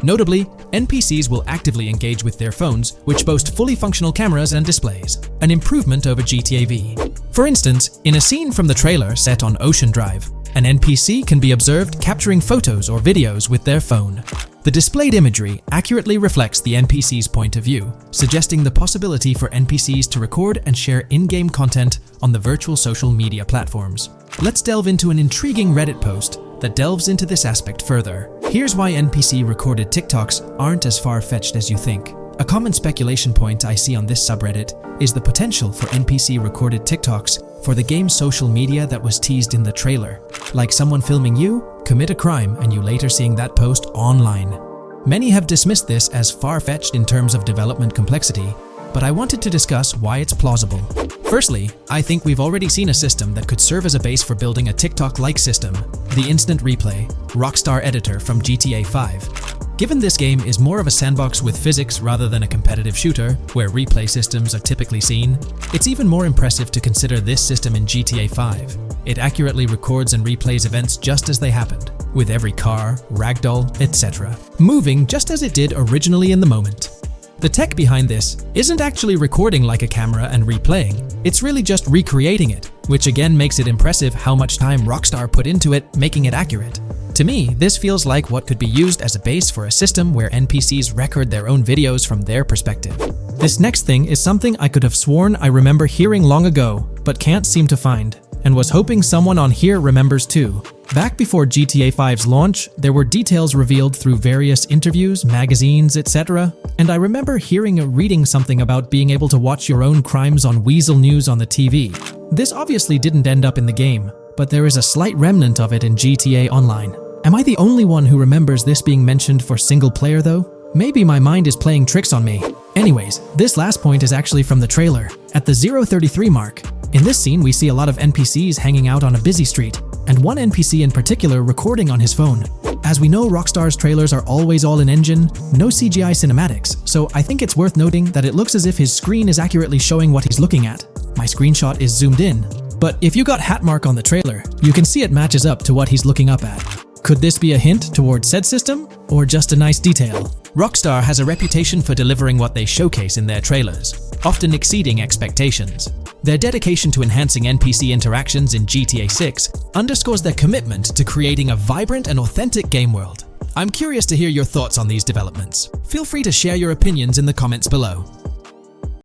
[SPEAKER 1] Notably, NPCs will actively engage with their phones, which boast fully functional cameras and displays, an improvement over GTA V. For instance, in a scene from the trailer set on Ocean Drive, an NPC can be observed capturing photos or videos with their phone. The displayed imagery accurately reflects the NPC's point of view, suggesting the possibility for NPCs to record and share in-game content on the virtual social media platforms. Let's delve into an intriguing Reddit post that delves into this aspect further. Here's why NPC-recorded TikToks aren't as far-fetched as you think. A common speculation point I see on this subreddit is the potential for NPC-recorded TikToks for the game's social media that was teased in the trailer, like someone filming you commit a crime and you later seeing that post online. Many have dismissed this as far-fetched in terms of development complexity, but I wanted to discuss why it's plausible. Firstly, I think we've already seen a system that could serve as a base for building a TikTok-like system, the Instant Replay, Rockstar editor from GTA 5. Given this game is more of a sandbox with physics rather than a competitive shooter, where replay systems are typically seen, it's even more impressive to consider this system in GTA 5. It accurately records and replays events just as they happened, with every car, ragdoll, etc., moving just as it did originally in the moment. The tech behind this isn't actually recording like a camera and replaying, it's really just recreating it, which again makes it impressive how much time Rockstar put into it, making it accurate. To me, this feels like what could be used as a base for a system where NPCs record their own videos from their perspective. This next thing is something I could have sworn I remember hearing long ago, but can't seem to find, and was hoping someone on here remembers too. Back before GTA 5's launch, there were details revealed through various interviews, magazines, etc., and I remember hearing or reading something about being able to watch your own crimes on Weasel News on the TV. This obviously didn't end up in the game, but there is a slight remnant of it in GTA Online. Am I the only one who remembers this being mentioned for single player though? Maybe my mind is playing tricks on me. Anyways, this last point is actually from the trailer, at the 0:33 mark. In this scene, we see a lot of NPCs hanging out on a busy street, and one NPC in particular recording on his phone. As we know, Rockstar's trailers are always all in-engine, no CGI cinematics, so I think it's worth noting that it looks as if his screen is accurately showing what he's looking at. My screenshot is zoomed in, but if you got Hatmark on the trailer, you can see it matches up to what he's looking up at. Could this be a hint towards said system, or just a nice detail? Rockstar has a reputation for delivering what they showcase in their trailers, often exceeding expectations. Their dedication to enhancing NPC interactions in GTA 6 underscores their commitment to creating a vibrant and authentic game world. I'm curious to hear your thoughts on these developments. Feel free to share your opinions in the comments below.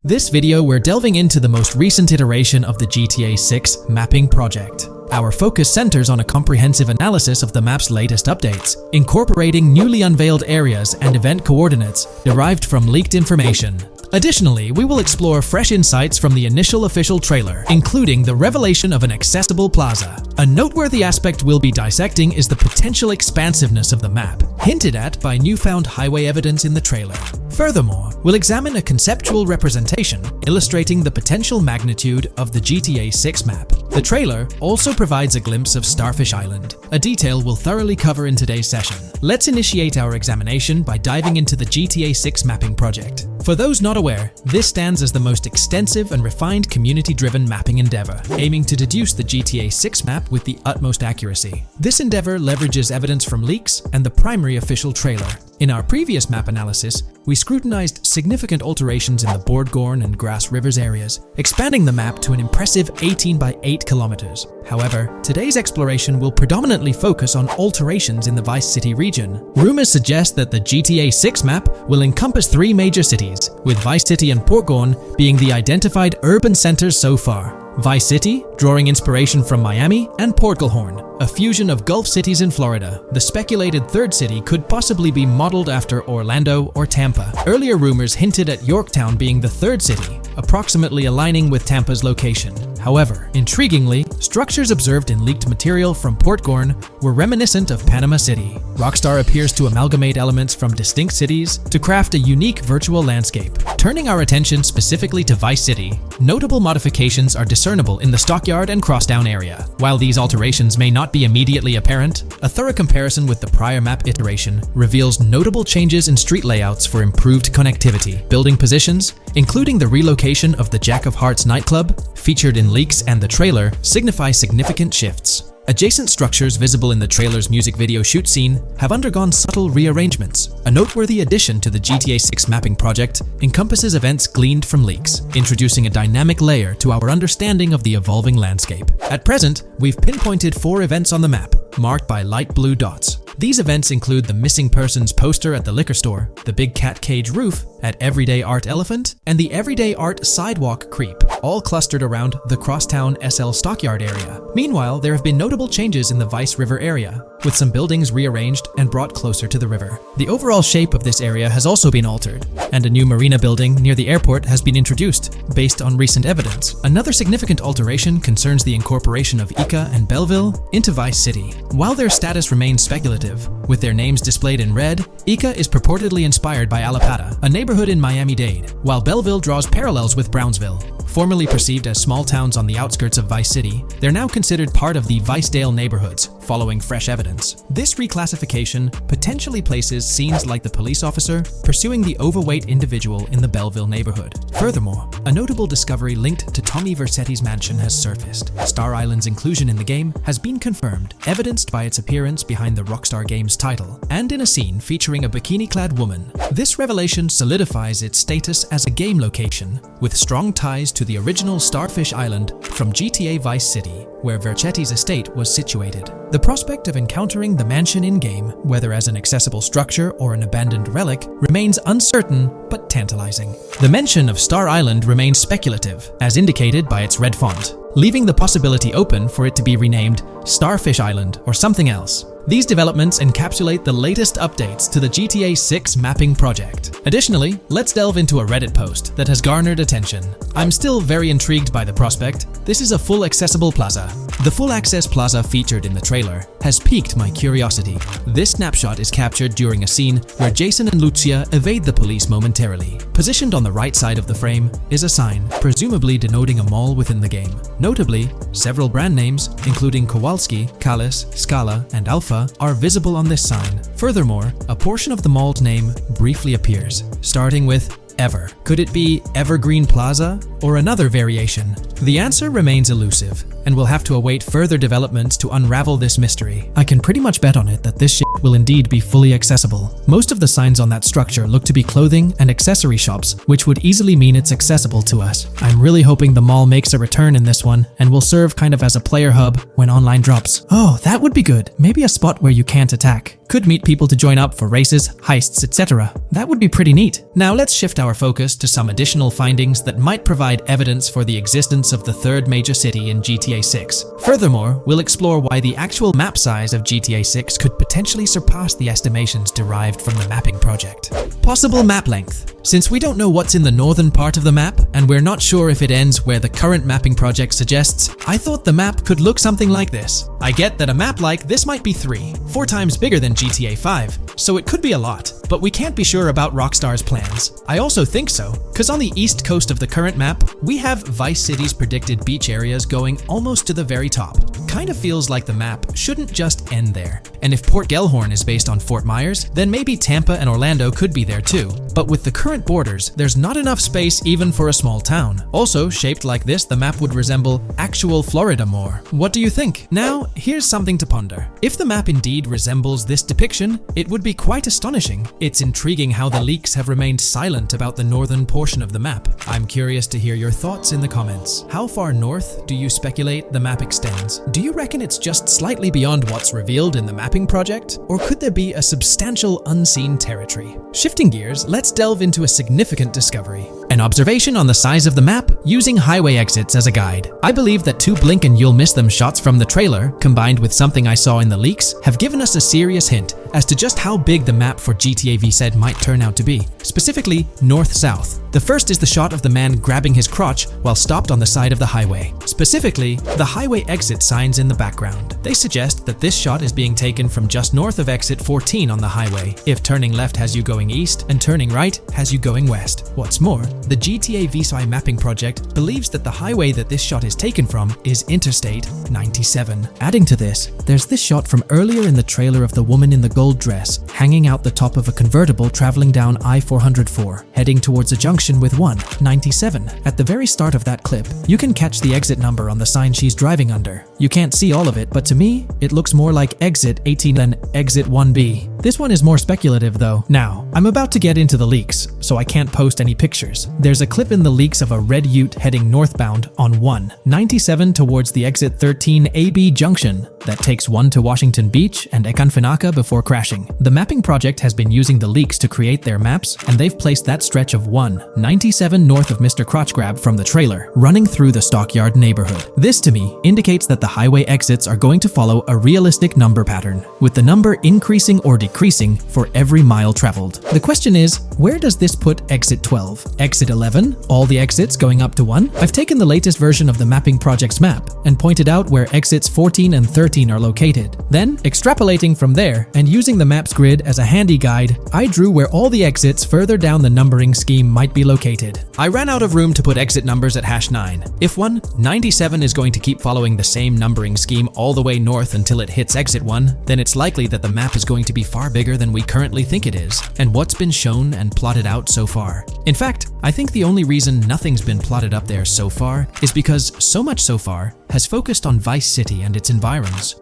[SPEAKER 1] This video, we're delving into the most recent iteration of the GTA 6 mapping project. Our focus centers on a comprehensive analysis of the map's latest updates, incorporating newly unveiled areas and event coordinates derived from leaked information. Additionally, we will explore fresh insights from the initial official trailer, including the revelation of an accessible plaza. A noteworthy aspect we'll be dissecting is the potential expansiveness of the map, hinted at by newfound highway evidence in the trailer. Furthermore, we'll examine a conceptual representation illustrating the potential magnitude of the GTA 6 map. The trailer also provides a glimpse of Starfish Island, a detail we'll thoroughly cover in today's session. Let's initiate our examination by diving into the GTA 6 mapping project. For those not aware, this stands as the most extensive and refined community-driven mapping endeavor, aiming to deduce the GTA 6 map with the utmost accuracy. This endeavor leverages evidence from leaks and the primary official trailer. In our previous map analysis, we scrutinized significant alterations in the Bordgorn and Grass Rivers areas, expanding the map to an impressive 18 by 8 kilometers. However, today's exploration will predominantly focus on alterations in the Vice City region. Rumors suggest that the GTA 6 map will encompass 3 major cities, with Vice City and Portgorn being the identified urban centers so far. Vice City, drawing inspiration from Miami, and Port Gilhorn, a fusion of Gulf cities in Florida. The speculated third city could possibly be modeled after Orlando or Tampa. Earlier rumors hinted at Yorktown being the third city, approximately aligning with Tampa's location. However, intriguingly, structures observed in leaked material from Portgorn were reminiscent of Panama City. Rockstar appears to amalgamate elements from distinct cities to craft a unique virtual landscape. Turning our attention specifically to Vice City, notable modifications are discernible in the Stockyard and Crosstown area. While these alterations may not be immediately apparent, a thorough comparison with the prior map iteration reveals notable changes in street layouts for improved connectivity, building positions, including the relocation of the Jack of Hearts nightclub, featured in leaks and the trailer, signify significant shifts. Adjacent structures visible in the trailer's music video shoot scene have undergone subtle rearrangements. A noteworthy addition to the GTA 6 mapping project encompasses events gleaned from leaks, introducing a dynamic layer to our understanding of the evolving landscape. At present, we've pinpointed 4 events on the map, marked by light blue dots. These events include the missing persons poster at the liquor store, the big cat cage roof at Everyday Art Elephant, and the Everyday Art Sidewalk Creep, all clustered around the Crosstown SL Stockyard area. Meanwhile, there have been notable changes in the Vice River area, with some buildings rearranged and brought closer to the river. The overall shape of this area has also been altered, and a new marina building near the airport has been introduced, based on recent evidence. Another significant alteration concerns the incorporation of Ica and Belleville into Vice City. While their status remains speculative, with their names displayed in red, Ica is purportedly inspired by Allapattah, a neighborhood in Miami-Dade, while Belleville draws parallels with Brownsville. Formerly perceived as small towns on the outskirts of Vice City, they're now considered part of the Vicedale neighborhoods, following fresh evidence. This reclassification potentially places scenes like the police officer pursuing the overweight individual in the Belleville neighborhood. Furthermore, a notable discovery linked to Tommy Vercetti's mansion has surfaced. Star Island's inclusion in the game has been confirmed, evidenced by its appearance behind the Rockstar Games title, and in a scene featuring a bikini-clad woman. This revelation solidifies its status as a game location, with strong ties to the original Starfish Island from GTA Vice City, where Vercetti's estate was situated. The prospect of encountering the mansion in-game, whether as an accessible structure or an abandoned relic, remains uncertain but tantalizing. The mention of Star Island remains speculative, as indicated by its red font, leaving the possibility open for it to be renamed Starfish Island or something else. These developments encapsulate the latest updates to the GTA 6 mapping project. Additionally, let's delve into a Reddit post that has garnered attention. I'm still very intrigued by the prospect. This is a full accessible plaza. The full access plaza featured in the trailer has piqued my curiosity. This snapshot is captured during a scene where Jason and Lucia evade the police momentarily. Positioned on the right side of the frame is a sign, presumably denoting a mall within the game. Notably, several brand names, including Kowalski, Callis, Scala, and Alpha, are visible on this sign. Furthermore, a portion of the mall's name briefly appears, starting with ever. Could it be Evergreen Plaza or another variation? The answer remains elusive, and we'll have to await further developments to unravel this mystery. I can pretty much bet on it that this shit will indeed be fully accessible. Most of the signs on that structure look to be clothing and accessory shops, which would easily mean it's accessible to us. I'm really hoping the mall makes a return in this one and will serve kind of as a player hub when online drops. Oh, that would be good. Maybe a spot where you can't attack. Could meet people to join up for races, heists, etc. That would be pretty neat. Now let's shift our focus to some additional findings that might provide evidence for the existence of the third major city in GTA 6. Furthermore, we'll explore why the actual map size of GTA 6 could potentially surpass the estimations derived from the mapping project. Possible map length. Since we don't know what's in the northern part of the map, and we're not sure if it ends where the current mapping project suggests, I thought the map could look something like this. I get that a map like this might be 4 times bigger than GTA 5, so it could be a lot, but we can't be sure about Rockstar's plans. I also think so, because on the east coast of the current map, we have Vice City's predicted beach areas going almost to the very top. Kind of feels like the map shouldn't just end there. And if Port Gellhorn is based on Fort Myers, then maybe Tampa and Orlando could be there too. But with the current borders, there's not enough space even for a small town. Also, shaped like this, the map would resemble actual Florida more. What do you think? Now, here's something to ponder. If the map indeed resembles this depiction, it would be quite astonishing. It's intriguing how the leaks have remained silent about the northern portion of the map. I'm curious to hear your thoughts in the comments. How far north do you speculate the map extends? Do you reckon it's just slightly beyond what's revealed in the mapping project? Or could there be a substantial unseen territory? Shifting gears, let's delve into a significant discovery. An observation on the size of the map using highway exits as a guide. I believe that 2 blink and you'll miss them shots from the trailer, combined with something I saw in the leaks, have given us a serious hint as to just how big the map for GTA VZ might turn out to be. Specifically, north-south. The first is the shot of the man grabbing his crotch while stopped on the side of the highway. Specifically, the highway exit signs in the background. They suggest that this shot is being taken from just north of exit 14 on the highway, if turning left has you going east and turning right has you going west. What's more, the GTA VSI mapping project believes that the highway that this shot is taken from is Interstate 97. Adding to this, there's this shot from earlier in the trailer of the woman in the gold dress hanging out the top of a convertible traveling down I-404, heading towards a junction with 197. At the very start of that clip, you can catch the exit number on the sign she's driving under. You can't see all of it, but to me, it looks more like exit 18 than exit 1B. This one is more speculative though. Now, I'm about to get into the leaks, so I can't post any pictures. There's a clip in the leaks of a red ute heading northbound on 197 towards the exit 13 AB junction that takes 1 to Washington Beach and Ekanfinaka before crashing. The mapping project has been using the leaks to create their maps, and they've placed that stretch of 197 north of Mr. Crotch Grab from the trailer, running through the Stockyard neighborhood. This to me indicates that the highway exits are going to follow a realistic number pattern, with the number increasing or decreasing for every mile traveled. The question is, where does this put exit 12? Exit 11? All the exits going up to 1? I've taken the latest version of the mapping project's map and pointed out where exits 14 and 13 are located. Then, extrapolating from there and using the map's grid as a handy guide, I drew where all the exits further down the numbering scheme might be located. I ran out of room to put exit numbers at #9. If 197 is going to keep following the same numbering scheme all the way north until it hits exit 1, then it's likely that the map is going to be far bigger than we currently think it is, and what's been shown and plotted out so far. In fact, I think the only reason nothing's been plotted up there so far is because so much so far has focused on Vice City and its environs.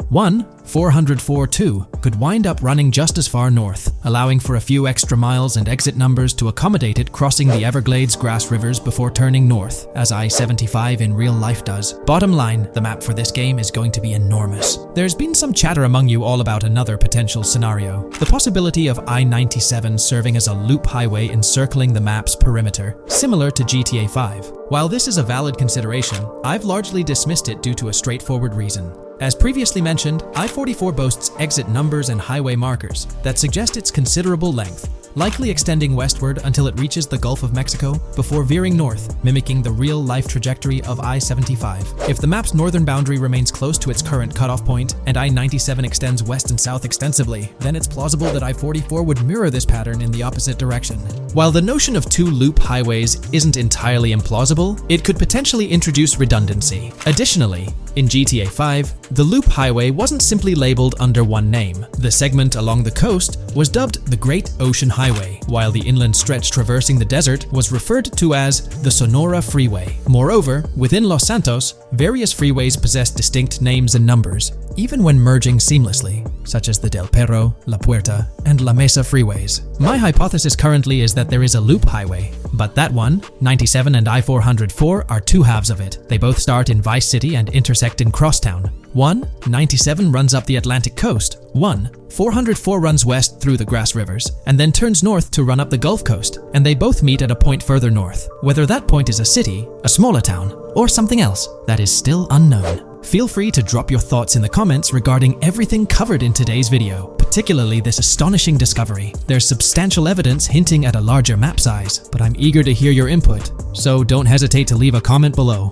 [SPEAKER 1] 404.2 could wind up running just as far north, allowing for a few extra miles and exit numbers to accommodate it crossing the Everglades grass rivers before turning north, as I-75 in real life does. Bottom line, the map for this game is going to be enormous. There's been some chatter among you all about another potential scenario, the possibility of I-97 serving as a loop highway encircling the map's perimeter, similar to GTA 5. While this is a valid consideration, I've largely dismissed it due to a straightforward reason. As previously mentioned, I-44 boasts exit numbers and highway markers that suggest its considerable length, likely extending westward until it reaches the Gulf of Mexico before veering north, mimicking the real-life trajectory of I-75. If the map's northern boundary remains close to its current cutoff point and I-97 extends west and south extensively, then it's plausible that I-44 would mirror this pattern in the opposite direction. While the notion of 2 loop highways isn't entirely implausible, it could potentially introduce redundancy. Additionally, In GTA 5, the Loop Highway wasn't simply labeled under one name. The segment along the coast was dubbed the Great Ocean Highway, while the inland stretch traversing the desert was referred to as the Sonora Freeway. Moreover, within Los Santos, various freeways possess distinct names and numbers, even when merging seamlessly, such as the Del Perro, La Puerta, and La Mesa freeways. My hypothesis currently is that there is a loop highway, but that one, 97 and I-404, are two halves of it. They both start in Vice City and intersect in Crosstown. 97 runs up the Atlantic coast. 404 runs west through the Grass Rivers, and then turns north to run up the Gulf Coast, and they both meet at a point further north. Whether that point is a city, a smaller town, or something else, that is still unknown. Feel free to drop your thoughts in the comments regarding everything covered in today's video, particularly this astonishing discovery. There's substantial evidence hinting at a larger map size, but I'm eager to hear your input, so don't hesitate to leave a comment below.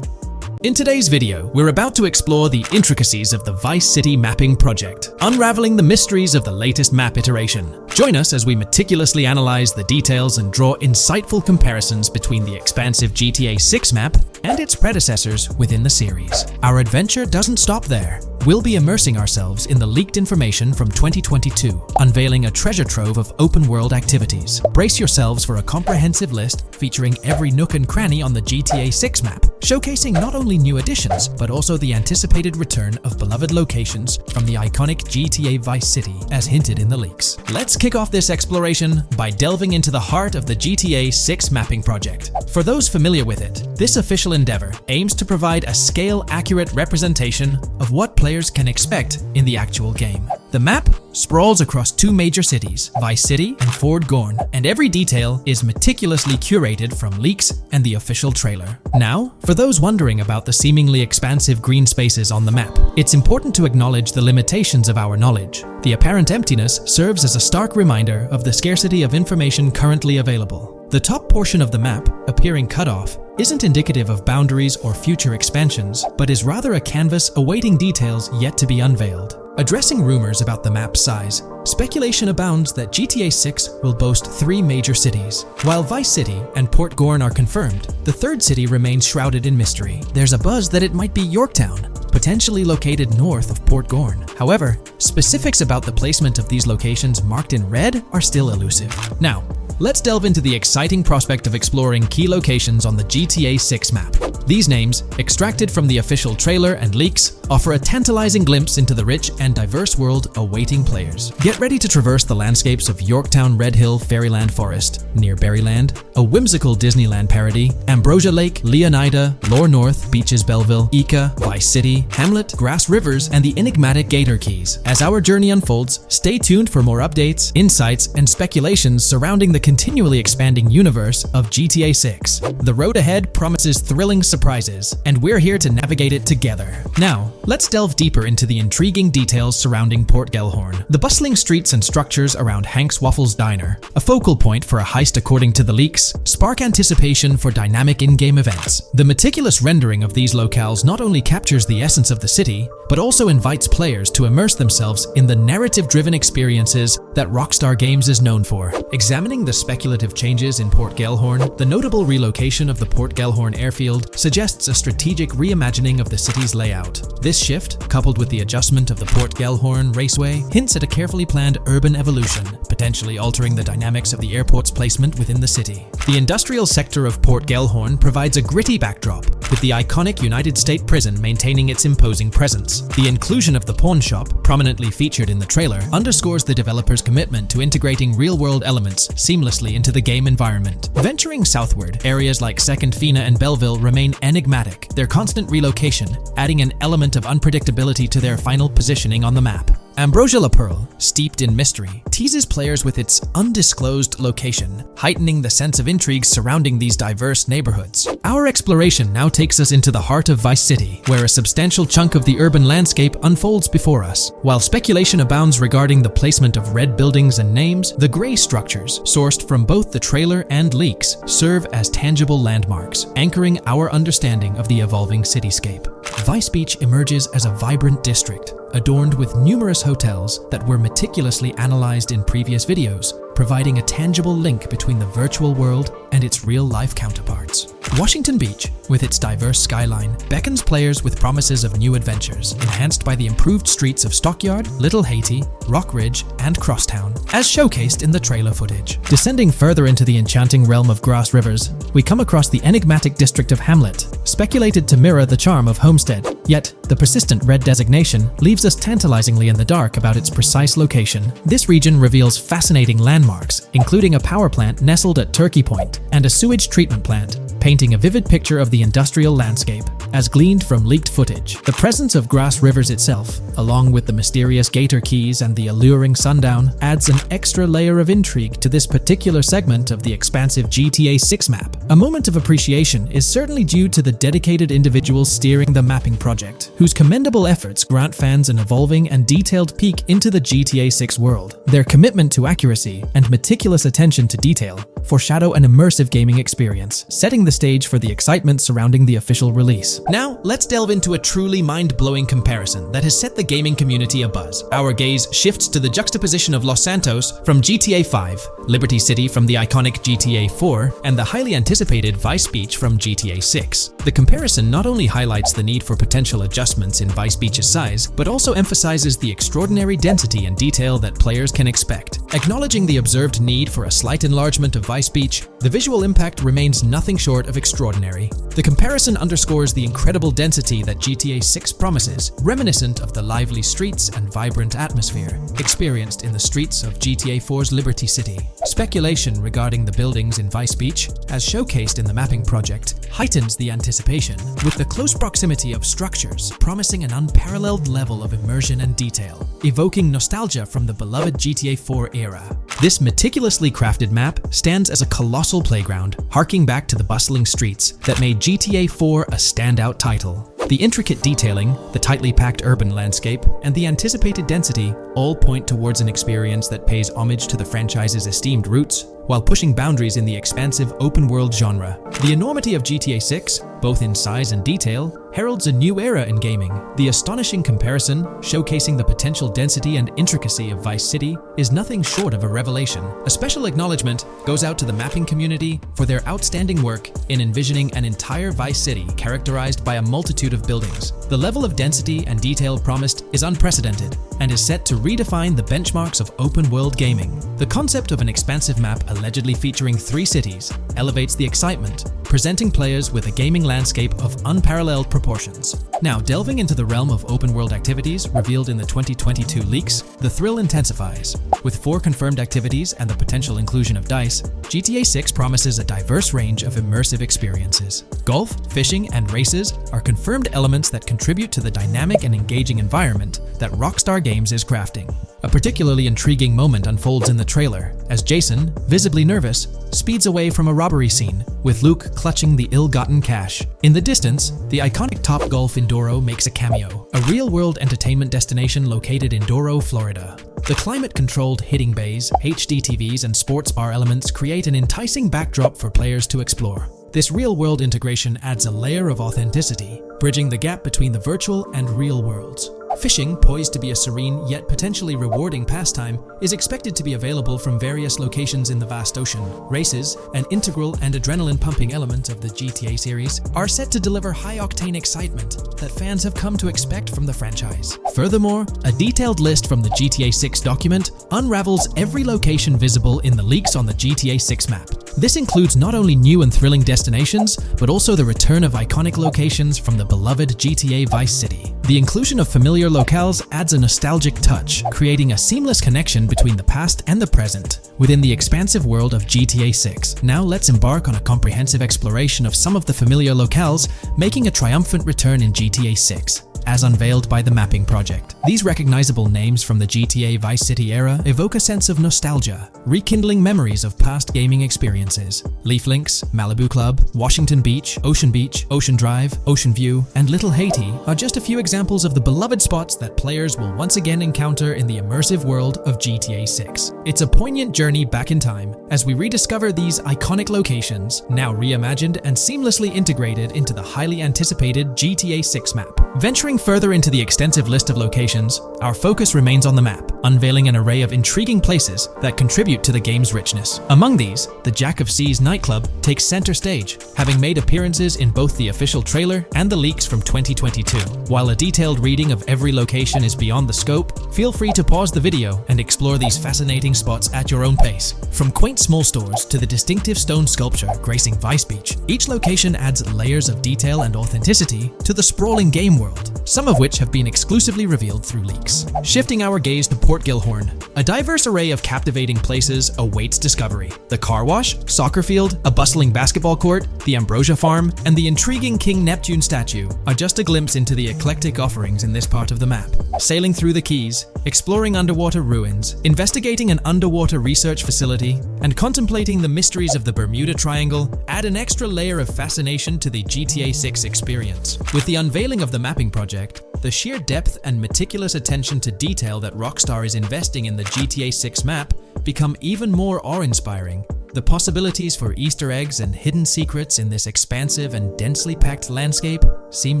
[SPEAKER 1] In today's video, we're about to explore the intricacies of the Vice City mapping project, unraveling the mysteries of the latest map iteration. Join us as we meticulously analyze the details and draw insightful comparisons between the expansive GTA 6 map and its predecessors within the series. Our adventure doesn't stop there. We'll be immersing ourselves in the leaked information from 2022, unveiling a treasure trove of open-world activities. Brace yourselves for a comprehensive list featuring every nook and cranny on the GTA 6 map, showcasing not only new additions, but also the anticipated return of beloved locations from the iconic GTA Vice City, as hinted in the leaks. Let's kick off this exploration by delving into the heart of the GTA 6 mapping project. For those familiar with it, this official endeavor aims to provide a scale-accurate representation of what players can expect in the actual game. The map sprawls across two major cities, Vice City and Fort Gorn, and every detail is meticulously curated from leaks and the official trailer. Now, for those wondering about the seemingly expansive green spaces on the map, it's important to acknowledge the limitations of our knowledge. The apparent emptiness serves as a stark reminder of the scarcity of information currently available. The top portion of the map, appearing cut off, isn't indicative of boundaries or future expansions, but is rather a canvas awaiting details yet to be unveiled. Addressing rumors about the map's size, speculation abounds that GTA 6 will boast 3 major cities. While Vice City and Port Gorn are confirmed, the third city remains shrouded in mystery. There's a buzz that it might be Yorktown, potentially located north of Port Gorn. However, specifics about the placement of these locations marked in red are still elusive. Now, let's delve into the exciting prospect of exploring key locations on the GTA 6 map. These names, extracted from the official trailer and leaks, offer a tantalizing glimpse into the rich and diverse world awaiting players. Get ready to traverse the landscapes of Yorktown Red Hill Fairyland Forest, near Berryland, a whimsical Disneyland parody, Ambrosia Lake, Leonida, Lore North, Beaches Belleville, Ica, Vice City, Hamlet, Grass Rivers, and the enigmatic Gator Keys. As our journey unfolds, stay tuned for more updates, insights, and speculations surrounding the continually expanding universe of GTA 6. The road ahead promises thrilling surprises, and we're here to navigate it together. Now, let's delve deeper into the intriguing details surrounding Port Gellhorn. The bustling streets and structures around Hank's Waffles Diner, a focal point for a heist according to the leaks, spark anticipation for dynamic in-game events. The meticulous rendering of these locales not only captures the essence of the city, but also invites players to immerse themselves in the narrative-driven experiences that Rockstar Games is known for. Examining the speculative changes in Port Gellhorn, the notable relocation of the Port Gellhorn airfield suggests a strategic reimagining of the city's layout. This shift, coupled with the adjustment of the Port Gellhorn Raceway, hints at a carefully planned urban evolution, potentially altering the dynamics of the airport's placement within the city. The industrial sector of Port Gellhorn provides a gritty backdrop, with the iconic United States Prison maintaining its imposing presence. The inclusion of the pawn shop, prominently featured in the trailer, underscores the developer's commitment to integrating real-world elements seamlessly into the game environment. Venturing southward, areas like Second Fina and Belleville remain enigmatic, their constant relocation adding an element of unpredictability to their final positioning on the map. Ambrosia La Pearl, steeped in mystery, teases players with its undisclosed location, heightening the sense of intrigue surrounding these diverse neighborhoods. Our exploration now takes us into the heart of Vice City, where a substantial chunk of the urban landscape unfolds before us. While speculation abounds regarding the placement of red buildings and names, the gray structures, sourced from both the trailer and leaks, serve as tangible landmarks, anchoring our understanding of the evolving cityscape. Vice Beach emerges as a vibrant district, adorned with numerous hotels that were meticulously analyzed in previous videos, providing a tangible link between the virtual world and its real-life counterparts. Washington Beach, with its diverse skyline, beckons players with promises of new adventures, enhanced by the improved streets of Stockyard, Little Haiti, Rock Ridge, and Crosstown, as showcased in the trailer footage. Descending further into the enchanting realm of Grass Rivers, we come across the enigmatic district of Hamlet, speculated to mirror the charm of Homestead. Yet, the persistent red designation leaves us tantalizingly in the dark about its precise location. This region reveals fascinating landmarks, including a power plant nestled at Turkey Point and a sewage treatment plant, painting a vivid picture of the industrial landscape, as gleaned from leaked footage. The presence of Grass Rivers itself, along with the mysterious Gator Keys and the alluring sundown, adds an extra layer of intrigue to this particular segment of the expansive GTA 6 map. A moment of appreciation is certainly due to the dedicated individuals steering the mapping project, whose commendable efforts grant fans an evolving and detailed peek into the GTA 6 world. Their commitment to accuracy and meticulous attention to detail foreshadow an immersive gaming experience, setting the stage for the excitement surrounding the official release. Now, let's delve into a truly mind-blowing comparison that has set the gaming community abuzz. Our gaze shifts to the juxtaposition of Los Santos from GTA 5, Liberty City from the iconic GTA 4, and the highly anticipated Vice Beach from GTA 6. The comparison not only highlights the need for potential adjustments in Vice Beach's size, but also emphasizes the extraordinary density and detail that players can expect. Acknowledging the observed need for a slight enlargement of Vice Beach, the visual impact remains nothing short of extraordinary. The comparison underscores the incredible density that GTA 6 promises, reminiscent of the lively streets and vibrant atmosphere experienced in the streets of GTA 4's Liberty City. Speculation regarding the buildings in Vice Beach, as showcased in the mapping project, heightens the anticipation, with the close proximity of structures promising an unparalleled level of immersion and detail, evoking nostalgia from the beloved GTA 4 era. This meticulously crafted map stands as a colossal playground, harking back to the bustling streets that made GTA 4 a standout title. The intricate detailing, the tightly packed urban landscape, and the anticipated density all point towards an experience that pays homage to the franchise's esteemed roots, while pushing boundaries in the expansive open-world genre. The enormity of GTA 6, both in size and detail, heralds a new era in gaming. The astonishing comparison, showcasing the potential density and intricacy of Vice City, is nothing short of a revelation. A special acknowledgement goes out to the mapping community for their outstanding work in envisioning an entire Vice City characterized by a multitude of buildings. The level of density and detail promised is unprecedented and is set to redefine the benchmarks of open-world gaming. The concept of an expansive map allegedly featuring 3 cities elevates the excitement, presenting players with a gaming landscape of unparalleled proportions. Now, delving into the realm of open-world activities revealed in the 2022 leaks, the thrill intensifies. With 4 confirmed activities and the potential inclusion of DICE, GTA 6 promises a diverse range of immersive experiences. Golf, fishing, and races are confirmed elements that contribute to the dynamic and engaging environment that Rockstar Games is crafting. A particularly intriguing moment unfolds in the trailer, as Jason, visibly nervous, speeds away from a robbery scene, with Luke clutching the ill-gotten cash. In the distance, the iconic Topgolf in Doro makes a cameo, a real-world entertainment destination located in Doro, Florida. The climate-controlled hitting bays, HD TVs, and sports bar elements create an enticing backdrop for players to explore. This real-world integration adds a layer of authenticity, bridging the gap between the virtual and real worlds. Fishing, poised to be a serene yet potentially rewarding pastime, is expected to be available from various locations in the vast ocean. Races, an integral and adrenaline-pumping element of the GTA series, are set to deliver high-octane excitement that fans have come to expect from the franchise. Furthermore, a detailed list from the GTA 6 document unravels every location visible in the leaks on the GTA 6 map. This includes not only new and thrilling destinations, but also the return of iconic locations from the beloved GTA Vice City. The inclusion of familiar locales adds a nostalgic touch, creating a seamless connection between the past and the present within the expansive world of GTA 6. Now let's embark on a comprehensive exploration of some of the familiar locales, making a triumphant return in GTA 6. As unveiled by the mapping project. These recognizable names from the GTA Vice City era evoke a sense of nostalgia, rekindling memories of past gaming experiences. Leaf Links, Malibu Club, Washington Beach, Ocean Drive, Ocean View, and Little Haiti are just a few examples of the beloved spots that players will once again encounter in the immersive world of GTA 6. It's a poignant journey back in time as we rediscover these iconic locations, now reimagined and seamlessly integrated into the highly anticipated GTA 6 map. Venturing further into the extensive list of locations, our focus remains on the map. unveiling an array of intriguing places that contribute to the game's richness. Among these, the Jack of Seas nightclub takes center stage, having made appearances in both the official trailer and the leaks from 2022. While a detailed reading of every location is beyond the scope, feel free to pause the video and explore these fascinating spots at your own pace. From quaint small stores to the distinctive stone sculpture gracing Vice Beach, each location adds layers of detail and authenticity to the sprawling game world, some of which have been exclusively revealed through leaks. Shifting our gaze to Port Gilhorn, a diverse array of captivating places awaits discovery. The car wash, soccer field, a bustling basketball court, the Ambrosia Farm, and the intriguing King Neptune statue are just a glimpse into the eclectic offerings in this part of the map. Sailing through the Keys, exploring underwater ruins, investigating an underwater research facility, and contemplating the mysteries of the Bermuda Triangle add an extra layer of fascination to the GTA 6 experience. With the unveiling of the mapping project, the sheer depth and meticulous attention to detail that Rockstar is investing in the GTA 6 map become even more awe-inspiring. The possibilities for Easter eggs and hidden secrets in this expansive and densely packed landscape seem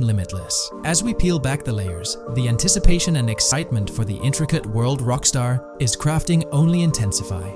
[SPEAKER 1] limitless. As we peel back the layers, the anticipation and excitement for the intricate world Rockstar is crafting only intensify.